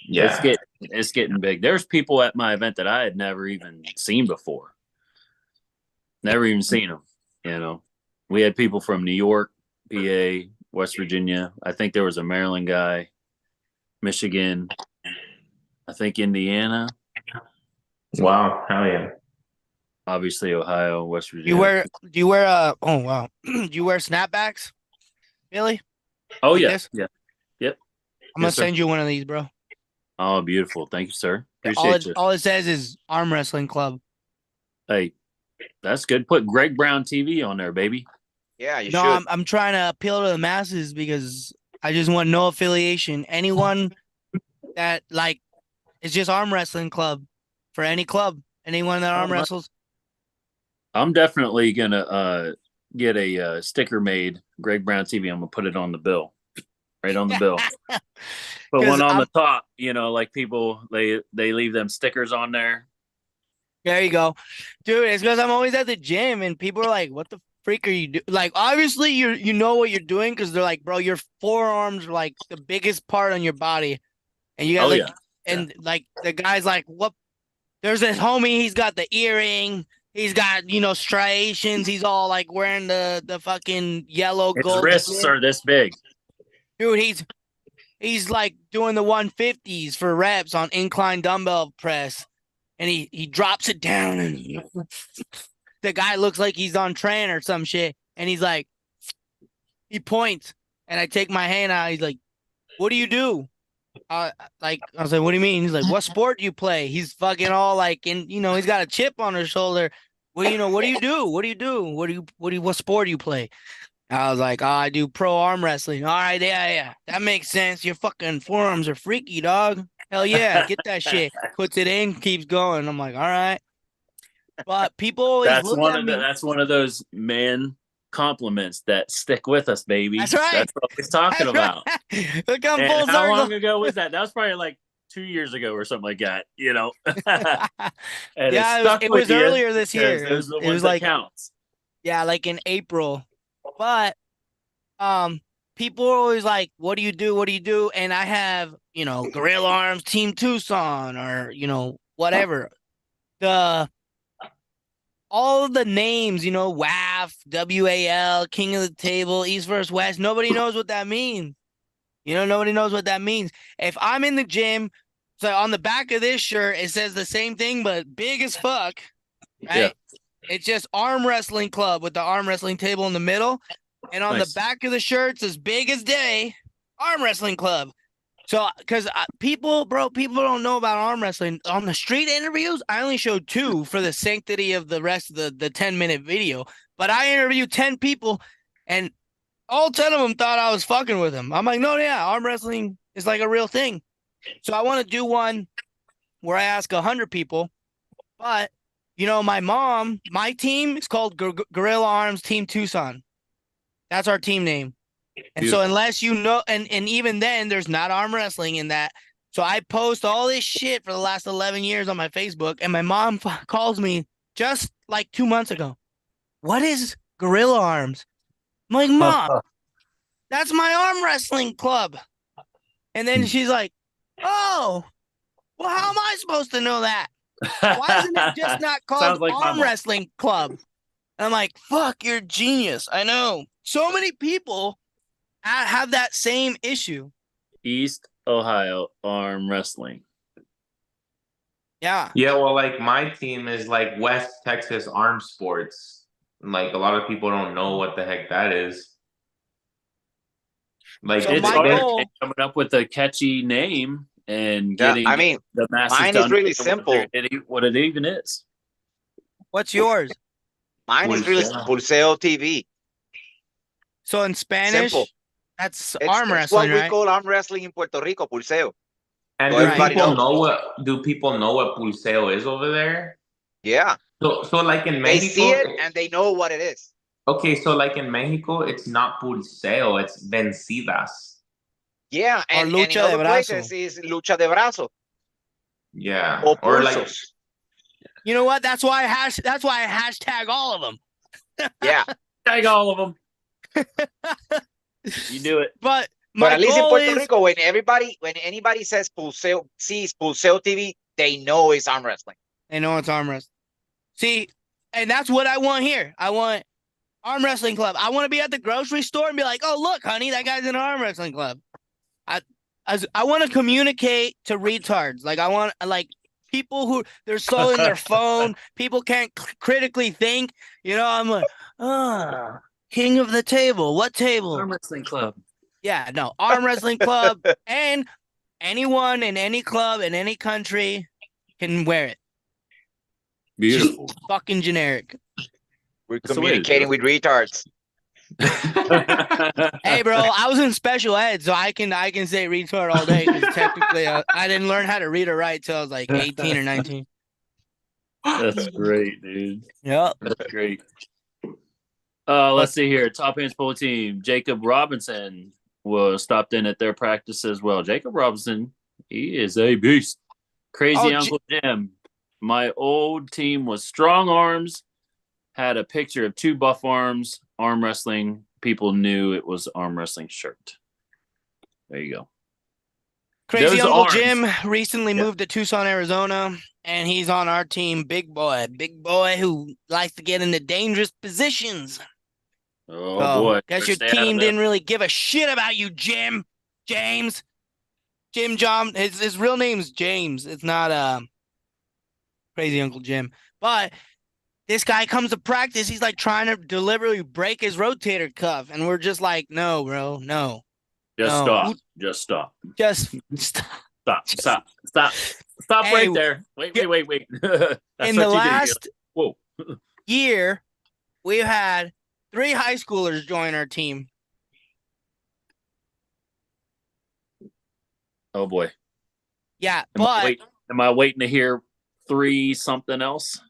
Yeah. It's getting big. There's people at my event that I had never even seen before. Never even seen them. You know, we had people from New York, PA, West Virginia. I think there was a Maryland guy, Michigan. I think Indiana. Wow. Hell yeah. Obviously Ohio, West Virginia. Do you wear oh wow. Do you wear snapbacks? Billy? Oh like yeah. this? Yeah. Yep. I'm gonna Yes, sir. send you one of these, bro. Oh, beautiful. Thank you, sir. Appreciate you. All it says is arm wrestling club. Hey, that's good. Put Greg Brown TV on there, baby. Yeah, you No, should. I'm trying to appeal to the masses because I just want no affiliation. Anyone that like it's just arm wrestling club for any club. Anyone that arm wrestles. I'm definitely gonna get a sticker made. Greg Brown TV. I'm gonna put it on the bill, right on the bill. Put one on the top. You know, like people they leave them stickers on there. There you go, dude. It's because I'm always at the gym and people are like, "What the freak are you doing?" Like, obviously you know what you're doing because they're like, "Bro, your forearms are like the biggest part on your body," and you got like, like the guy's like, "What?" There's this homie. He's got the earring. He's got striations. He's all like wearing the fucking yellow His gold. wrists are this big, dude. He's like doing the 150s for reps on incline dumbbell press. And he drops it down and the guy looks like he's on train or some shit. And he's like, he points and I take my hand out. He's like, "What do you do?" Like, I was like, "What do you mean?" He's like, "What sport do you play?" He's fucking all like, he's got a chip on his shoulder. What do you do? What do you do? What sport do you play? I was like, "Oh, I do pro arm wrestling." All right, yeah. That makes sense. Your fucking forearms are freaky, dog. Hell yeah, get that shit. Puts it in, keeps going. I'm like, all right. But people always look at me. That's one of those man compliments that stick with us, baby. That's right. That's what he's talking about. Look, I'm and full how circle. long ago was that? That was probably like 2 years ago or something like that. And yeah, it was earlier this year. Those are the ones that counts. Yeah, like in April. But people are always like, "What do you do? What do you do?" And I have, Gorilla Arms, Team Tucson, or whatever. All of the names, WAF, WAL, King of the Table, East versus West. Nobody knows what that means. Nobody knows what that means. If I'm in the gym, so on the back of this shirt, it says the same thing, but big as fuck, right? Yeah. It's just arm wrestling club with the arm wrestling table in the middle. And on the back of the shirts, as big as day, arm wrestling club. So, because people don't know about arm wrestling. On the street interviews, I only showed 2 for the sanctity of the rest of the 10-minute video. But I interviewed 10 people, and all 10 of them thought I was fucking with them. I'm like, no, yeah, arm wrestling is like a real thing. So I want to do one where I ask 100 people. But, my team is called Gorilla Arms Team Tucson. That's our team name. And Beautiful. So unless and even then, there's not arm wrestling in that. So I post all this shit for the last 11 years on my Facebook, and my mom calls me just like 2 months ago. "What is Gorilla Arms?" I'm like, "Mom, that's my arm wrestling club." And then she's like, "Oh, well, how am I supposed to know that? Why isn't it just not called arm wrestling club?" And I'm like, "Fuck, you're a genius." I know. So many people have that same issue. East Ohio Arm Wrestling. Yeah. Yeah, well, like my team is like West Texas Arm Sports. Like a lot of people don't know what the heck that is. Like so it's hard coming up with a catchy name and getting the masses mine done is really simple. What it even is. What's yours? Mine is really Pulseo TV. So in Spanish, simple. That's arm wrestling, right? It's what we call arm wrestling in Puerto Rico, Pulseo. And do people know what Pulseo is over there? Yeah. So like in Mexico, they see it and they know what it is. Okay, so like in Mexico, it's not Pulseo, it's Vencidas. Yeah, and in other places is lucha de brazo. Yeah, or like, you know what? That's why I hashtag all of them. Yeah, tag all of them. You do it. But at least in Puerto Rico, when anybody sees Pulseo TV, they know it's arm wrestling. They know it's arm wrestling. See, and that's what I want here. I want arm wrestling club. I want to be at the grocery store and be like, "Oh, look, honey, that guy's in an arm wrestling club." I want to communicate to retards. Like I want people who they're so in their phone. People can't critically think. I'm like, king of the table. What table? Arm wrestling club. Yeah, no, arm wrestling club, and anyone in any club in any country can wear it. Beautiful. Just fucking generic. We're communicating with retards. Hey, bro, I was in special ed, so I can say retard all day because technically I didn't learn how to read or write till I was like 18 or 19. That's great, dude. Yep. That's great. Let's see here. Top handball team. Jacob Robinson was stopped in at their practice as well. Jacob Robinson, he is a beast. Crazy Uncle Jim. My old team was strong arms. Had a picture of 2 buff arms, arm wrestling. People knew it was arm wrestling shirt. There you go. Crazy Those Uncle arms. Jim recently moved to Tucson, Arizona, and he's on our team. Big boy who likes to get into dangerous positions. Oh boy. Guess your team didn't really give a shit about you, Jim. James. Jim John. His real name's James. It's not Crazy Uncle Jim. But this guy comes to practice. He's like trying to deliberately break his rotator cuff. And we're just like, no, bro, no. Just no. stop. Just stop. Just stop. Stop Hey, right there. Wait. In the last year, we've had 3 high schoolers join our team. Oh boy. Yeah, am I waiting to hear 3 something else?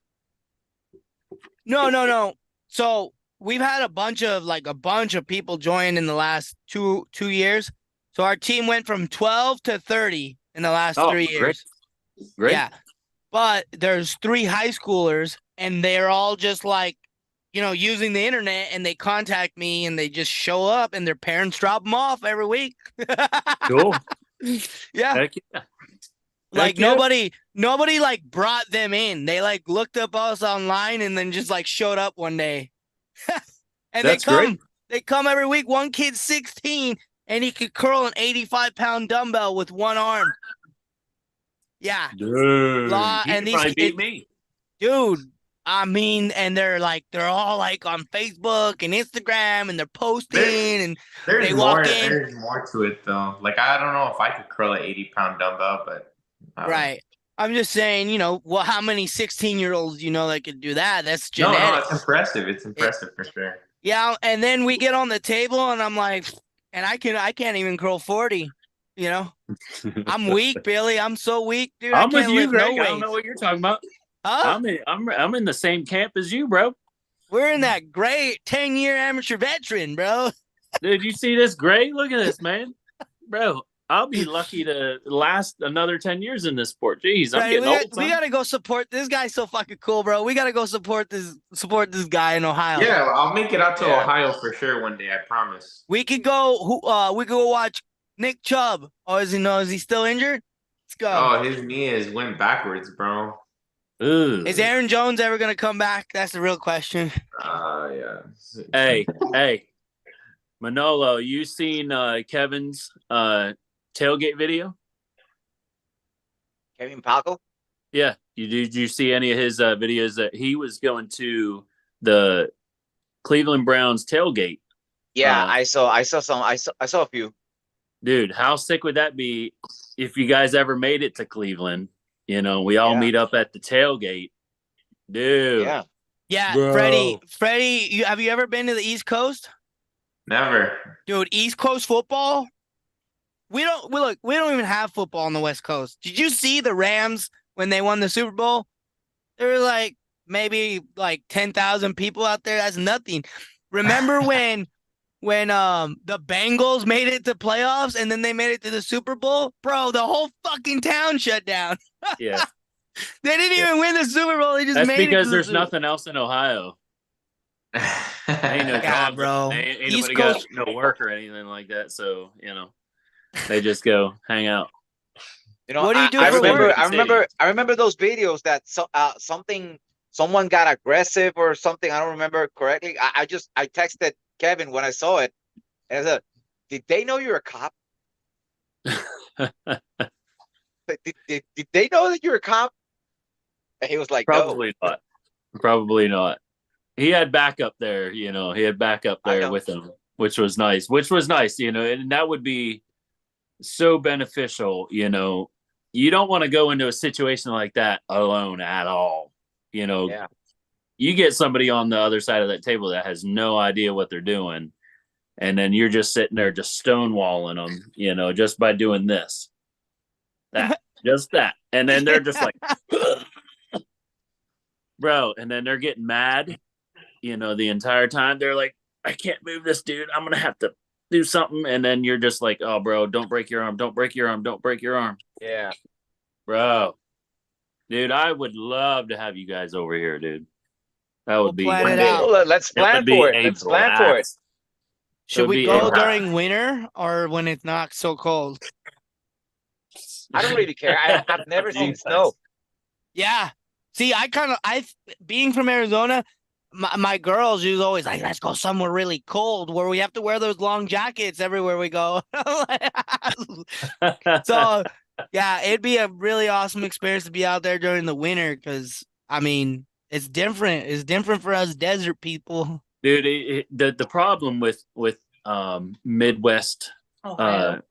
No. So we've had a bunch of people join in the last two years. So our team went from 12 to 30 in the last 3 years. Great. Yeah. But there's 3 high schoolers and they're all just like, using the internet, and they contact me and they just show up and their parents drop them off every week. Cool. Yeah. Heck yeah. Like nobody like brought them in. They like looked up us online and then just like showed up one day. And That's great. They come every week. One kid's 16 and he could curl an 85-pound dumbbell with one arm. Yeah. Dude, and these probably beat me. Dude, I mean, and they're all like on Facebook and Instagram and they're posting and they walk in. There's more to it though. Like I don't know if I could curl an 80-pound dumbbell, but right. I'm just saying, how many 16-year-olds that could do that? That's genetics. No, it's impressive. It's impressive for sure. Yeah, and then we get on the table and I'm like, and I can't even curl 40. I'm weak, Billy. I'm so weak, dude. I'm I can't with you, lift Greg. no I don't know what you're talking about. Huh? I'm in the same camp as you, bro. We're in that great 10-year amateur veteran, bro. Dude, you see this gray? Look at this, man. Bro, I'll be lucky to last another 10 years in this sport. Jeez, I'm getting old. We gotta go support this guy's so fucking cool, bro. We gotta go support this guy in Ohio. Yeah, I'll make it out to Ohio for sure one day. I promise. We could go. We could go watch Nick Chubb. Oh, is he still injured? Let's go. Oh, his knee went backwards, bro. Ugh. Is Aaron Jones ever gonna come back? That's the real question. Yeah. Hey, Manolo, you seen Kevin's tailgate video? Kevin Paco? Yeah. Did you see any of his videos that he was going to the Cleveland Browns tailgate? Yeah, I saw some. I saw a few. Dude, how sick would that be if you guys ever made it to Cleveland? We all meet up at the tailgate. Dude. Yeah, bro. Freddie, have you ever been to the East Coast? Never. Dude, East Coast football? We don't even have football on the West Coast. Did you see the Rams when they won the Super Bowl? There were like maybe like 10,000 people out there. That's nothing. Remember when the Bengals made it to playoffs and then they made it to the Super Bowl? Bro, the whole fucking town shut down. Yeah. They didn't even win the Super Bowl. They just That's made it. Because there's nothing else in Ohio. Ain't no jobs, bro. Ain't East nobody Coast got no work or anything like that. So, they just go hang out. What do you do for work? I remember those videos that someone got aggressive or something. I don't remember correctly. I texted Kevin when I saw it, and I said, "Did they know you're a cop? did they know that you're a cop?" And he was like, "Probably no. not. Probably not." He had backup there, He had backup there with him, which was nice. And that would be so beneficial. You don't want to go into a situation like that alone at all. You you get somebody on the other side of that table that has no idea what they're doing, and then you're just sitting there just stonewalling them, just by doing this, just that, and then they're just like, bro, and then they're getting mad, the entire time. They're like, I can't move this, dude. I'm gonna have to do something, and then you're just like, oh, bro, don't break your arm, don't break your arm, don't break your arm. Yeah. Bro, dude, I would love to have you guys over here, dude. That would be plan it One day. out. Well, let's plan for it. Let's plan for it. Should we be go a- during winter or when it's not so cold? I don't really care. I've never seen snow. Yeah. See, being from Arizona, my girls, she was always like, let's go somewhere really cold where we have to wear those long jackets everywhere we go. So, yeah, it'd be a really awesome experience to be out there during the winter because, I mean, it's different. It's different for us desert people. Dude, the problem with Midwest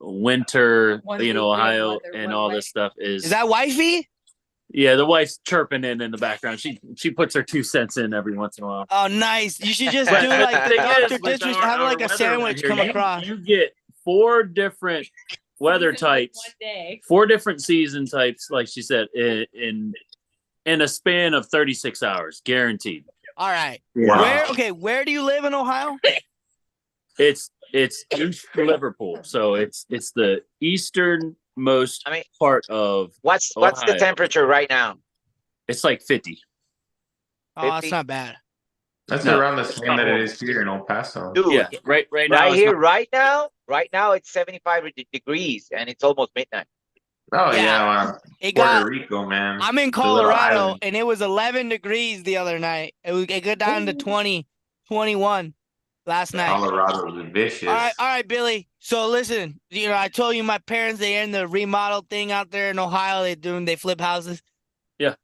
winter, Ohio and all this stuff is that wifey? Yeah, the wife's chirping in the background. She puts her 2 cents in every once in a while. Oh, nice. You should just But do the like thing Dr. is, with District, our- have our like a weather sandwich over come here, across. You get 4 different weather types, 4 different season types, like she said, in a span of 36 hours, guaranteed. All right. Wow. Where do you live in Ohio? It's East Liverpool, so it's the easternmost part of. What's the Ohio. temperature right now? It's like 50. Oh, that's not bad. That's No, around the it's same not that it horrible. is here in El Paso. Dude, Yeah, right now. right it's here, not- right now, it's 75 degrees and it's almost midnight. Oh Yeah. yeah, It Puerto got. Rico, man. I'm in The little Colorado island. and it was 11 degrees the other night. It got down to 20, 21 last night. Colorado is vicious. All right, Billy. So listen, I told you my parents, they're in the remodel thing out there in Ohio. They flip houses. Yeah.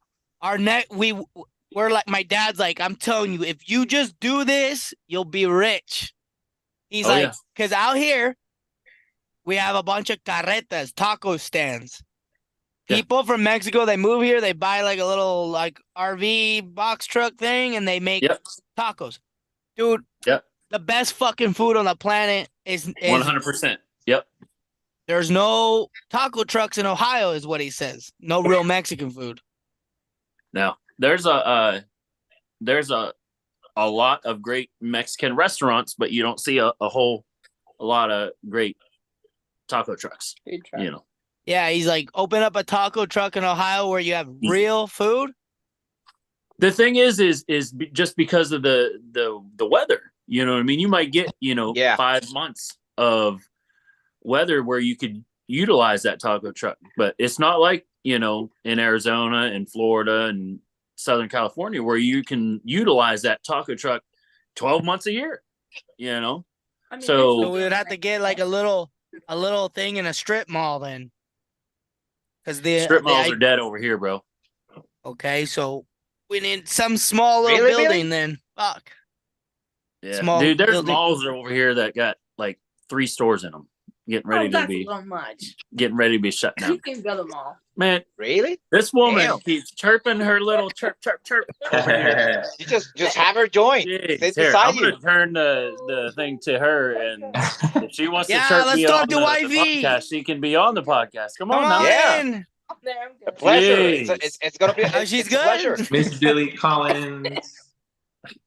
We're like, my dad's like, I'm telling you, if you just do this, you'll be rich. He's like, because out here, we have a bunch of carretas, taco stands. Yeah. People from Mexico, they move here, they buy like a little like RV box truck thing, and they make tacos. Dude, the best fucking food on the planet is 100%. Yep. There's no taco trucks in Ohio, is what he says. No real Mexican food. Now, there's a lot of great Mexican restaurants, but you don't see a lot of great taco trucks. Yeah, he's like, open up a taco truck in Ohio where you have real food. The thing is just because of the weather. You know what I mean? You might get 5 months of weather where you could utilize that taco truck, but it's not like in Arizona and Florida and Southern California where you can utilize that taco truck 12 months a year. So we would have to get like a little thing in a strip mall then, because the strip malls are dead over here, bro. Okay, so we need some small little building then. Fuck. Yeah, Small dude. There's building. malls over here that got like 3 stores in them, getting ready to be shut down. You can go to the mall. Man, really? This woman Damn. keeps chirping her little chirp. You just have her join. Jeez, Sit here, beside I'm you. gonna turn the thing to her, and if she wants to Yeah, chirp let's me talk on to the wifey. podcast, she can be on the podcast. Come on Come now. on Yeah. in. Up there, I'm A good. pleasure. Jeez. It's gonna be. Oh, It's, she's it's a pleasure. good. Miss Billy Collins.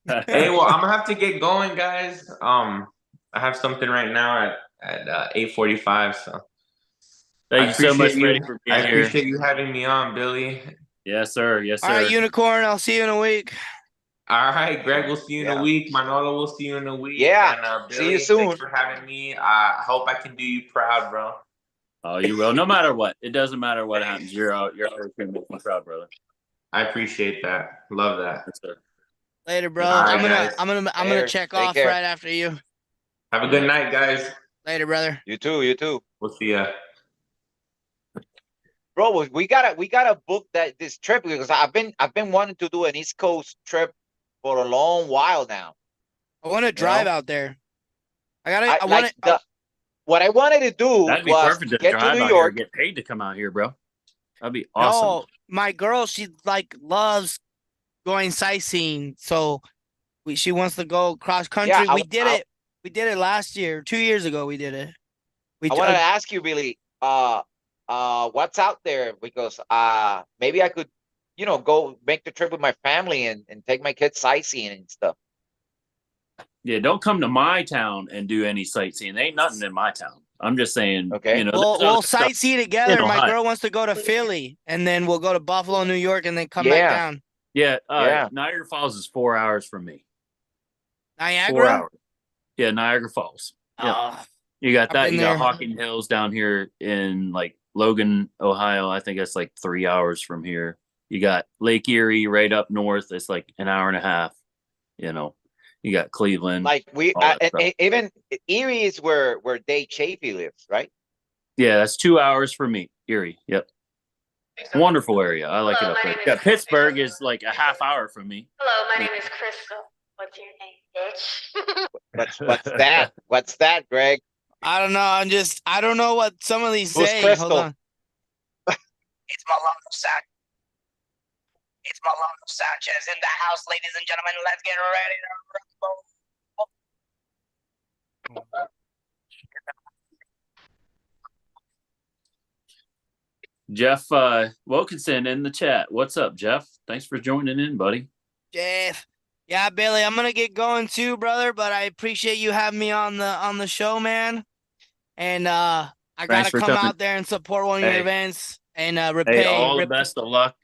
Hey, well, I'm gonna have to get going, guys. I have something right now at 8:45. So Thank you so much, appreciate Freddie, for being I here. appreciate you having me on, Billy. Yes, sir. Yes, sir. All right, Unicorn. I'll see you in a week. All right, Greg, we'll see you in Yeah. a week. Manolo, we'll see you in a week. Yeah. And, See you Billy, soon. Thanks for having me. I hope I can do you proud, bro. Oh, you will. No matter what, it doesn't matter what happens. You're always gonna make me proud, brother. I appreciate that. Love that. Yes, sir. Later, bro. All right, I'm guys. gonna Later. check Take off care. right after you. Have a good night, guys. Later, brother. You too. You too. We'll see ya. Bro, we gotta book this trip because I've been wanting to do an East Coast trip for a long while now. I want to drive out there. I want Like what I wanted to do That'd be was perfect to get drive to New out here York. and get paid to come out here, bro. That'd be awesome. No, my girl, she like loves going sightseeing. So she wants to go cross country. Yeah, We did it. We did it last year, 2 years ago. We did it. I wanted to ask you, Billy, what's out there? Because maybe I could, go make the trip with my family and take my kids sightseeing and stuff. Yeah, don't come to my town and do any sightseeing. There ain't nothing in my town. I'm just saying, Okay. We'll sightsee together. My Ohio. girl wants to go to Philly, and then we'll go to Buffalo, New York, and then come back Yeah. down. Yeah, Yeah. Niagara Falls is 4 hours from me. 4 Niagara? hours. Yeah, Niagara Falls. Yeah. Oh, You got I've that. been You there. got Hocking Hills down here in like Logan, Ohio. I think that's like 3 hours from here. You got Lake Erie right up north. It's like an hour and a half. You got Cleveland. Like all that stuff. even Erie is where Dave Chafee lives, right? Yeah, that's 2 hours from me. Erie. Yep. Wonderful area. I like it up there. Yeah, Pittsburgh is like a half hour from me. Hello, my name is Crystal. What's your name, bitch? What's that? What's that, Greg? I don't know. I don't know what some of these Who's say. Crystal? Hold on. It's Malone Sanchez. It's Malone Sanchez in the house, ladies and gentlemen. Let's get ready to rumble. Jeff Wilkinson in the chat. What's up, Jeff? Thanks for joining in, buddy. Jeff. Yeah, Billy, I'm gonna get going too, brother. But I appreciate you having me on the show, man. And I Thanks gotta for come coming. out there and support one of your Hey. events and Hey, all the best of luck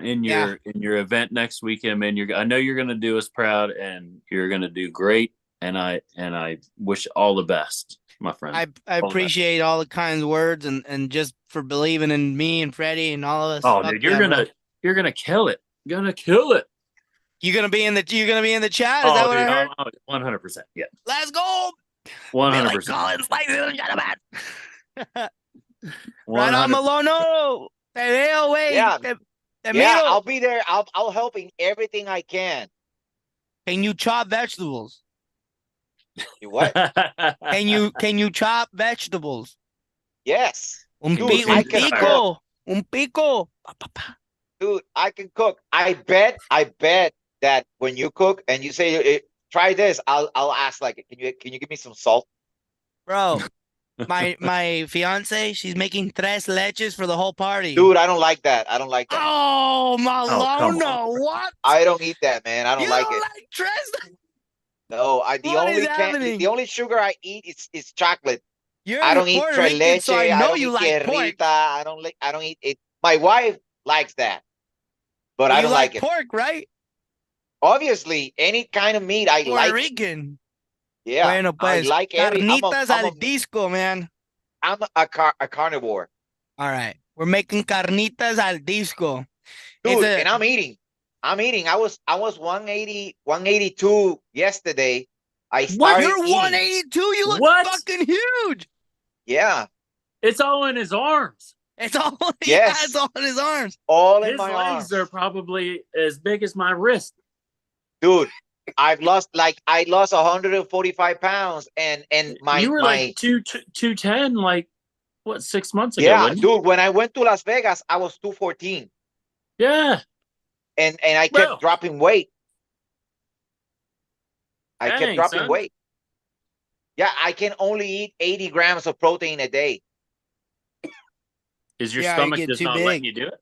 in Yeah. your event next weekend, man. I know you're gonna do us proud, and you're gonna do great. And I wish all the best, my friend. I All the best. appreciate all the kind words and just for believing in me and Freddie and all of us. Oh, Fuck dude, yeah, bro. you're gonna kill it. Gonna kill it. You're gonna be in the chat? Is that what I heard? 100%. Yeah. Let's go. 100%. Billy Collins, ladies and gentlemen. Right 100%. on, Malono. Te veo, güey. Yeah. Te Yeah, miro. I'll be there. I'll help in everything I can. Can you chop vegetables? You what? Can you chop vegetables? Yes. Un Dude, pi- I un can pico. Un pico. Pa, pa, pa. Dude, I can cook. I bet that when you cook and you say try this, I'll ask like, can you give me some salt? Bro, my fiance, she's making tres leches for the whole party. Dude, I don't like that. I don't like that. Oh, come Malono, on. what? I don't eat that, man. I don't You like don't it. like tres? No, What is happening? the only sugar I eat is chocolate. You're I don't eat Puerto tres Rican, leche. so I know don't you eat like pork. tierrita. I don't eat it. My wife likes that, but I You don't like it. pork, right? Obviously, any kind of meat I Puerto like. Rican. Yeah, Bueno, I pues, like every. carnitas al disco, man. I'm a carnivore, All right. We're making carnitas al disco. dude, and I'm eating. I was 180, 182 yesterday. I started You're eating. 182? You look What? fucking huge. Yeah, It's all in his arms. It's all Yes. it's all in his arms. all in His my legs arms, are probably as big as my wrist. dude. I lost 145 pounds, and my You were my like 210, like what, 6 months ago? yeah, wasn't you? dude. When I went to Las Vegas, I was 214, Yeah. and I kept Bro. dropping weight. I Dang, kept dropping son. weight. Yeah, I can only eat 80 grams of protein a day. Is your Yeah, you stomach get just too not big. letting you do it?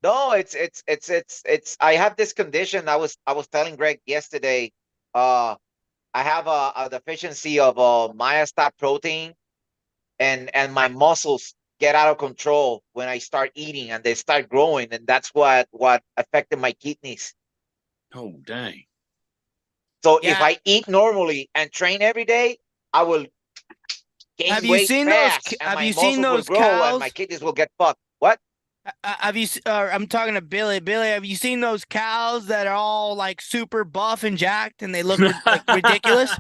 No, it's I have this condition. I was telling Greg yesterday. I have a deficiency of myostatin protein, and my muscles get out of control when I start eating, and they start growing, and that's what affected my kidneys. Oh, dang. So if Yeah. I eat normally and train every day, I will gain Have you weight seen fast, those? and Have my you seen muscles those will grow, and cows? my kidneys will get fucked. What? Have you? I'm talking to Billy. Billy, have you seen those cows that are all like super buff and jacked, and they look like ridiculous?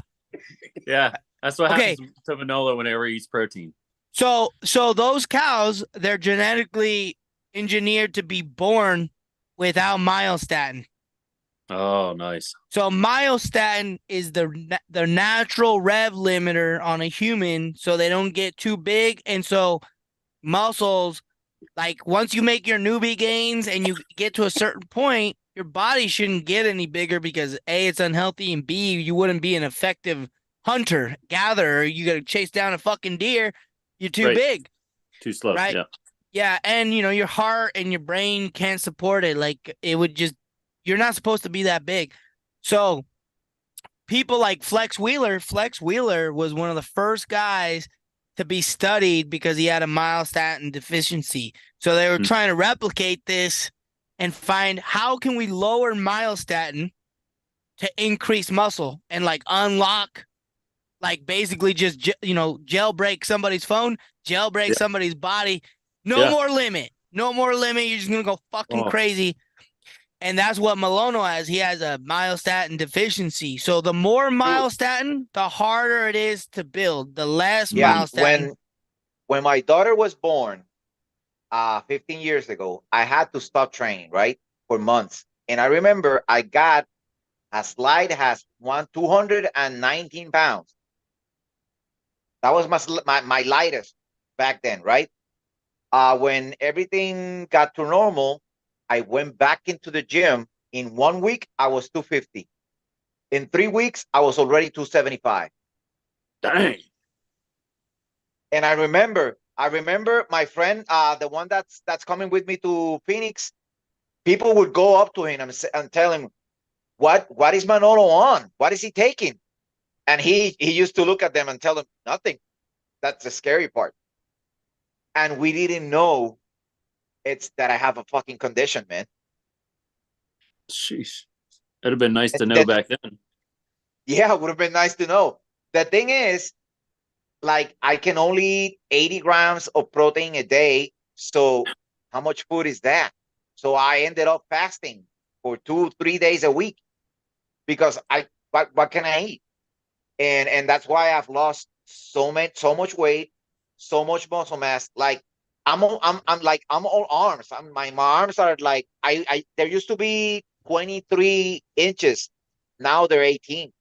Yeah. That's what Okay. happens to Manolo whenever he eats protein. So those cows, they're genetically engineered to be born without myostatin. Oh, nice. So myostatin is the natural rev limiter on a human, so they don't get too big, and so muscles, like once you make your newbie gains and you get to a certain point, your body shouldn't get any bigger because A, it's unhealthy, and B, you wouldn't be an effective hunter, gatherer. You got to chase down a fucking deer. You're too Right. big, Too slow. right? Yeah. Yeah, and your heart and your brain can't support it. Like it would just, you're not supposed to be that big. So people like Flex Wheeler was one of the first guys to be studied because he had a myostatin deficiency. So they were Hmm. trying to replicate this and find how can we lower myostatin to increase muscle and like unlock, like basically just jailbreak somebody's phone, jailbreak Yeah. somebody's body. No Yeah. more limit. No more limit. You're just gonna go fucking Oh. crazy. And that's what Malono has. He has a myostatin deficiency. So the more myostatin, the harder it is to build. The less Yeah. myostatin. When my daughter was born, 15 years ago, I had to stop training, right? For months. And I remember I got as light as 219 pounds. That was my lightest back then, right? When everything got to normal, I went back into the gym. In 1 week, I was 250. In 3 weeks, I was already 275. Dang. And I remember my friend, the one that's coming with me to Phoenix. People would go up to him and tell him, "What is Manolo on? What is he taking?" And he used to look at them and tell them nothing. That's the scary part. And we didn't know it's that I have a fucking condition, man. Sheesh. It'd have been nice to know That, back then. yeah, it would have been nice to know. The thing is, like, I can only eat 80 grams of protein a day. So how much food is that? So I ended up fasting for 2-3 days a week because what can I eat? And that's why I've lost so much weight, so much muscle mass. Like I'm all arms. My arms are like I there used to be 23 inches. Now they're 18.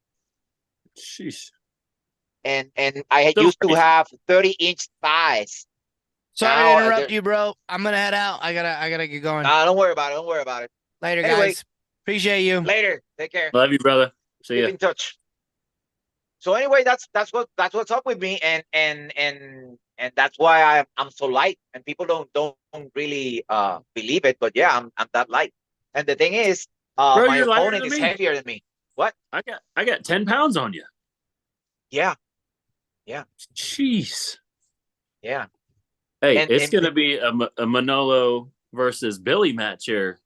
Sheesh. And I Still used to crazy. have 30-inch thighs. Sorry to Now interrupt you, bro. I'm gonna head out. I gotta get going. nah, don't worry about it. Don't worry about it. Later, Anyway, guys. Appreciate you. later. Take care. Love you, brother. See Keep ya. in touch. So anyway, that's what's up with me, and that's why I'm so light, and people don't really believe it, but yeah, I'm that light. And the thing is, Bro, my you're lighter opponent than is me. heavier than me. What? I got 10 pounds on you. Yeah, Jeez. yeah. Hey, And it's gonna be a Manolo versus Billy match here.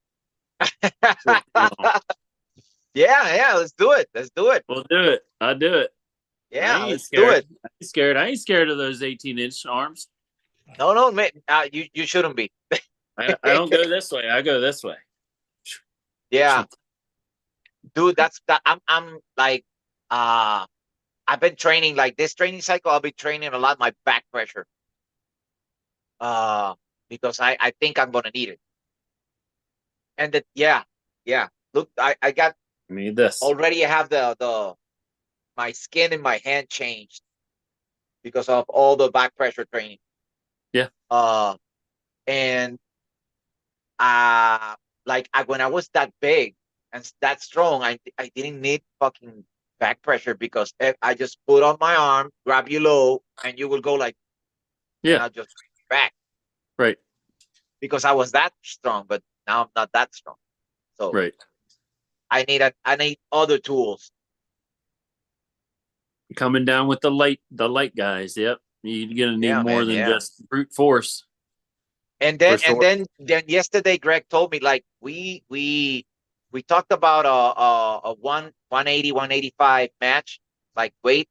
yeah. Let's do it. Let's do it. We'll do it. I'll do it. I Yeah, ain't let's scared. do it. I ain't scared. I ain't scared of those 18-inch arms. No, man, you shouldn't be. I don't go this way. I go this way. Yeah, dude, I'm like, I've been training like this training cycle. I'll be training a lot my back pressure. Because I think I'm gonna need it. And that, yeah. Look, I got I mean this. already have the my skin in my hand changed because of all the back pressure training. Yeah. And like when I was that big and that strong, I didn't need fucking back pressure because I just put on my arm, grab you low, and you will go like, and Yeah. I'll just back Right. because I was that strong, but now I'm not that strong. So Right. I need other tools. Coming down with the light guys. Yep. You're gonna need Yeah, more man, than yeah. just brute force. And then For sure. and then yesterday, Greg told me like we talked about a 180 185 match, like weight,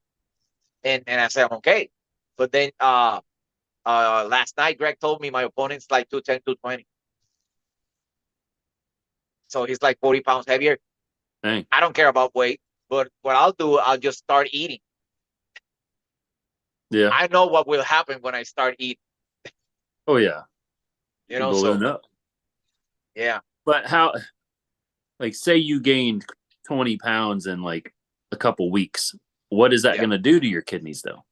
and I said okay, but then last night Greg told me my opponent's like 210 220, so he's like 40 pounds heavier. Dang. I don't care about weight, but what I'll do, I'll just start eating. Yeah. I know what will happen when I start eating. Oh yeah. You know, Balloon so up. yeah. But how? Like, say you gained 20 pounds in like a couple weeks. What is that Yeah. going to do to your kidneys, though?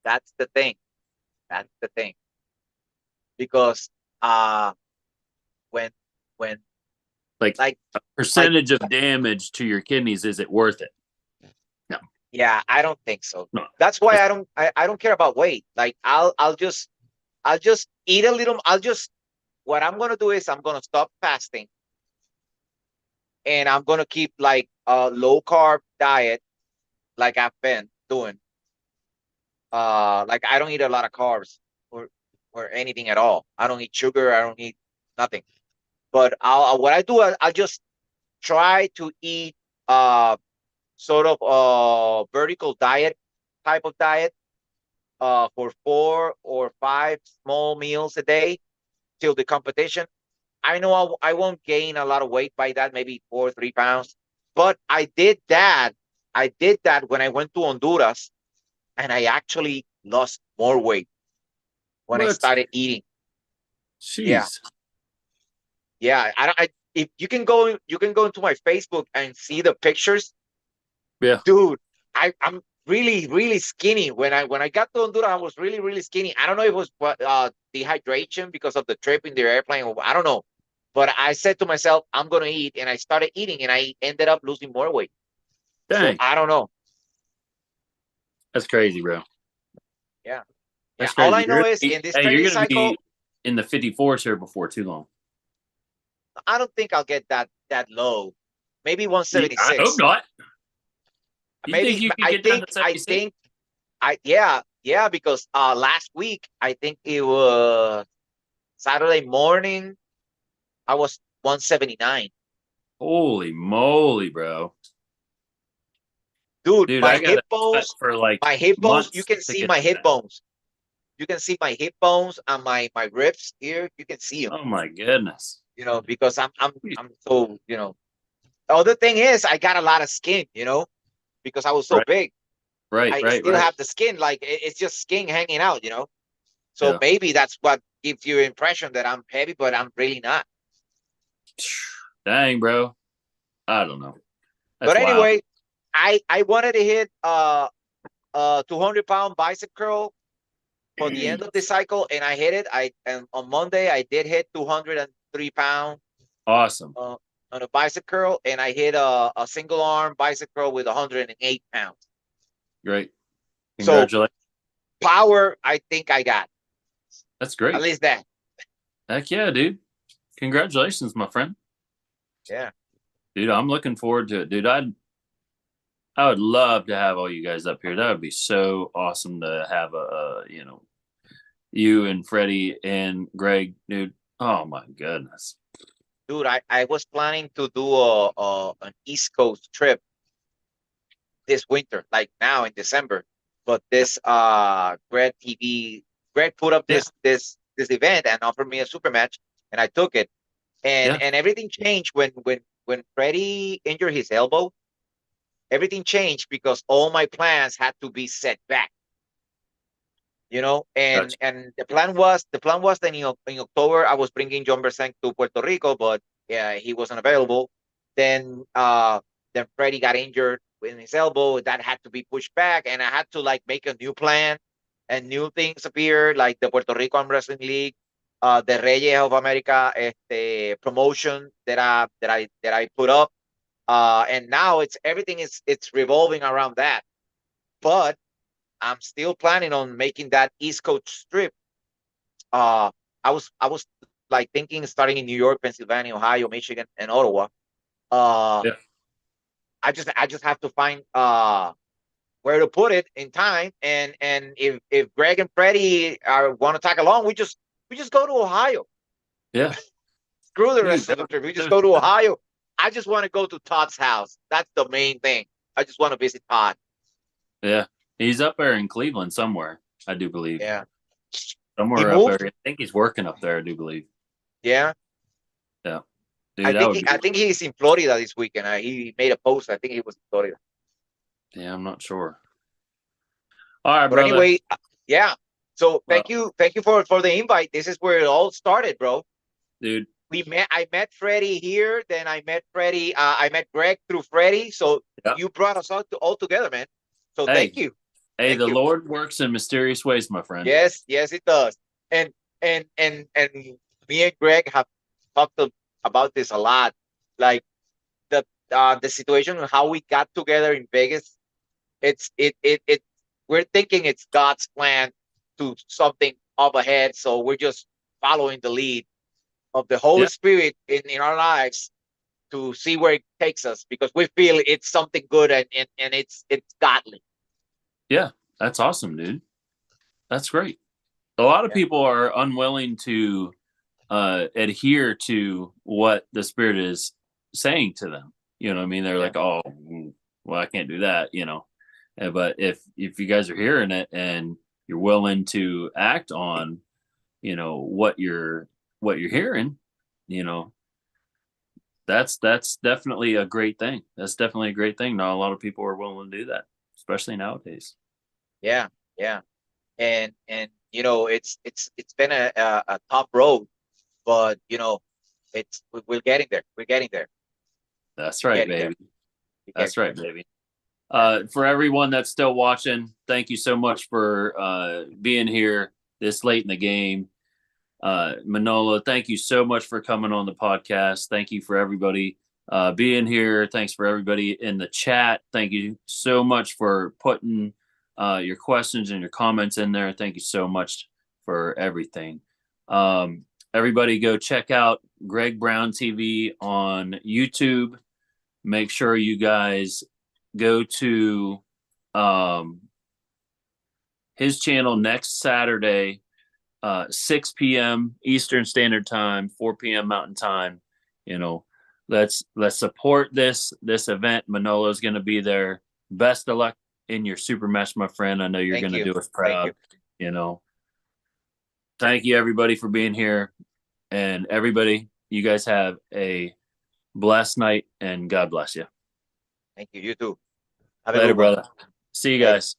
That's the thing. That's the thing. Because when Like percentage of damage to your kidneys, is it worth it? No. Yeah, I don't think so. No. That's why I don't care about weight. Like I'll just eat a little. What I'm gonna do is I'm gonna stop fasting, and I'm gonna keep like a low carb diet, like I've been doing. Like I don't eat a lot of carbs or anything at all. I don't eat sugar. I don't eat nothing. But what I do, I'll just try to eat sort of vertical diet type of diet for 4 or 5 small meals a day till the competition. I know I won't gain a lot of weight by that, maybe 4 or 3 pounds. But I did that. I did that when I went to Honduras, and I actually lost more weight when I started eating. Jeez. Yeah. If you can go into my Facebook and see the pictures. Yeah. Dude, I'm really, really skinny. When I got to Honduras, I was really, really skinny. I don't know if it was dehydration because of the trip in the airplane. I don't know. But I said to myself, I'm gonna eat, and I started eating, and I ended up losing more weight. Dang. So I don't know. That's crazy, bro. Yeah. That's All crazy. I know is in this you're training gonna cycle, be in the 54s here before too long. I don't think I'll get that low. Maybe I 176. hope not. You Maybe think you could I get down think to 76? yeah, because last week I think it was Saturday morning I was 179. Holy moly, bro. Dude, Dude, my I got hip to cut bones, for like my hip bones, you months can to see get my to hip that. bones. You can see my hip bones and my ribs here. You can see them, Oh my goodness. because I'm so, The other thing is I got a lot of skin, because I was so Right. big. Right, I right, still right. have the skin, like it's just skin hanging out, So Yeah. maybe that's what gives you impression that I'm heavy, but I'm really not. Dang, bro. I don't know. That's But wild. anyway, I wanted to hit 200-pound bicep curl for the end of the cycle, and I hit it. And on Monday I did hit 203 pounds Awesome. on a bicep curl, and I hit a single arm bicep curl with 108 pounds. Great. So Congratulations. power, I think I got. That's great. At least that. Heck yeah, dude. Congratulations, my friend. Yeah. Dude, I'm looking forward to it. Dude, I would love to have all you guys up here. That would be so awesome to have you and Freddie and Greg, dude. Oh my goodness. Dude, I was planning to do an East Coast trip this winter, like now in December. But this Greg put up this event and offered me a super match, and I took it. And everything changed when Freddie injured his elbow. Everything changed because all my plans had to be set back. And Gotcha. and the plan was that in October I was bringing John Berseng to Puerto Rico, but he wasn't available. Then Freddie got injured with his elbow. That had to be pushed back, and I had to like make a new plan, and new things appeared, like the Puerto Rico Arm Wrestling League, the Reyes of America promotion that I put up, and now everything is revolving around that. But I'm still planning on making that East Coast trip. I was like thinking starting in New York, Pennsylvania, Ohio, Michigan, and Ottawa. Yeah. I just have to find where to put it in time, and if Greg and Freddie want to tag along, we just go to Ohio. Yeah. Screw the Dude, rest of the trip. We just go to Ohio. I just want to go to Todd's house. That's the main thing. I just want to visit Todd. Yeah. He's up there in Cleveland somewhere, I do believe. Yeah. Somewhere He up moved? there. I think he's working up there, I do believe. Yeah. Yeah. Dude, I think he's in Florida this weekend. He made a post. I think he was in Florida. Yeah, I'm not sure. All right, But brother. anyway, yeah. So thank you for the invite. This is where it all started, bro. Dude. I met Freddie here. Then I met Freddie. I met Greg through Freddie. So you brought us all together, man. So thank you. Hey, Thank the you. Lord works in mysterious ways, my friend. Yes, it does. And me and Greg have talked about this a lot. like the situation and how we got together in Vegas. It we're thinking it's God's plan to something up ahead. So we're just following the lead of the Holy Yeah. Spirit in our lives to see where it takes us, because we feel it's something good, and it's godly. Yeah, that's awesome, dude. That's great. A lot of Yeah. people are unwilling to adhere to what the Spirit is saying to them. You know what I mean? They're Yeah. like, oh, well, I can't do that, you know. But if you guys are hearing it and you're willing to act on, you know, what you're hearing, you know, that's definitely a great thing. That's definitely a great thing. Not a lot of people are willing to do that, especially nowadays. Yeah, yeah. And you know, it's been a tough road, but you know, we're getting there. We're getting there. That's We're right, getting there. baby. We're That's getting right, there. baby. For everyone that's still watching, thank you so much for being here this late in the game. Manolo, thank you so much for coming on the podcast. Thank you for everybody being here. Thanks for everybody in the chat. Thank you so much for putting your questions and your comments in there. Thank you so much for everything. Everybody go check out Greg Brown TV on YouTube. Make sure you guys go to his channel next Saturday, 6 p.m. Eastern Standard Time, 4 p.m. Mountain Time. You know, let's support this event. Manolo's going to be there. Best of luck in your super mesh, my friend. I know you're going to do us proud. You know, thank you everybody for being here, and everybody, you guys have a blessed night, and God bless you. Thank you. You too. Have a Later, good one. brother. See you Later. guys.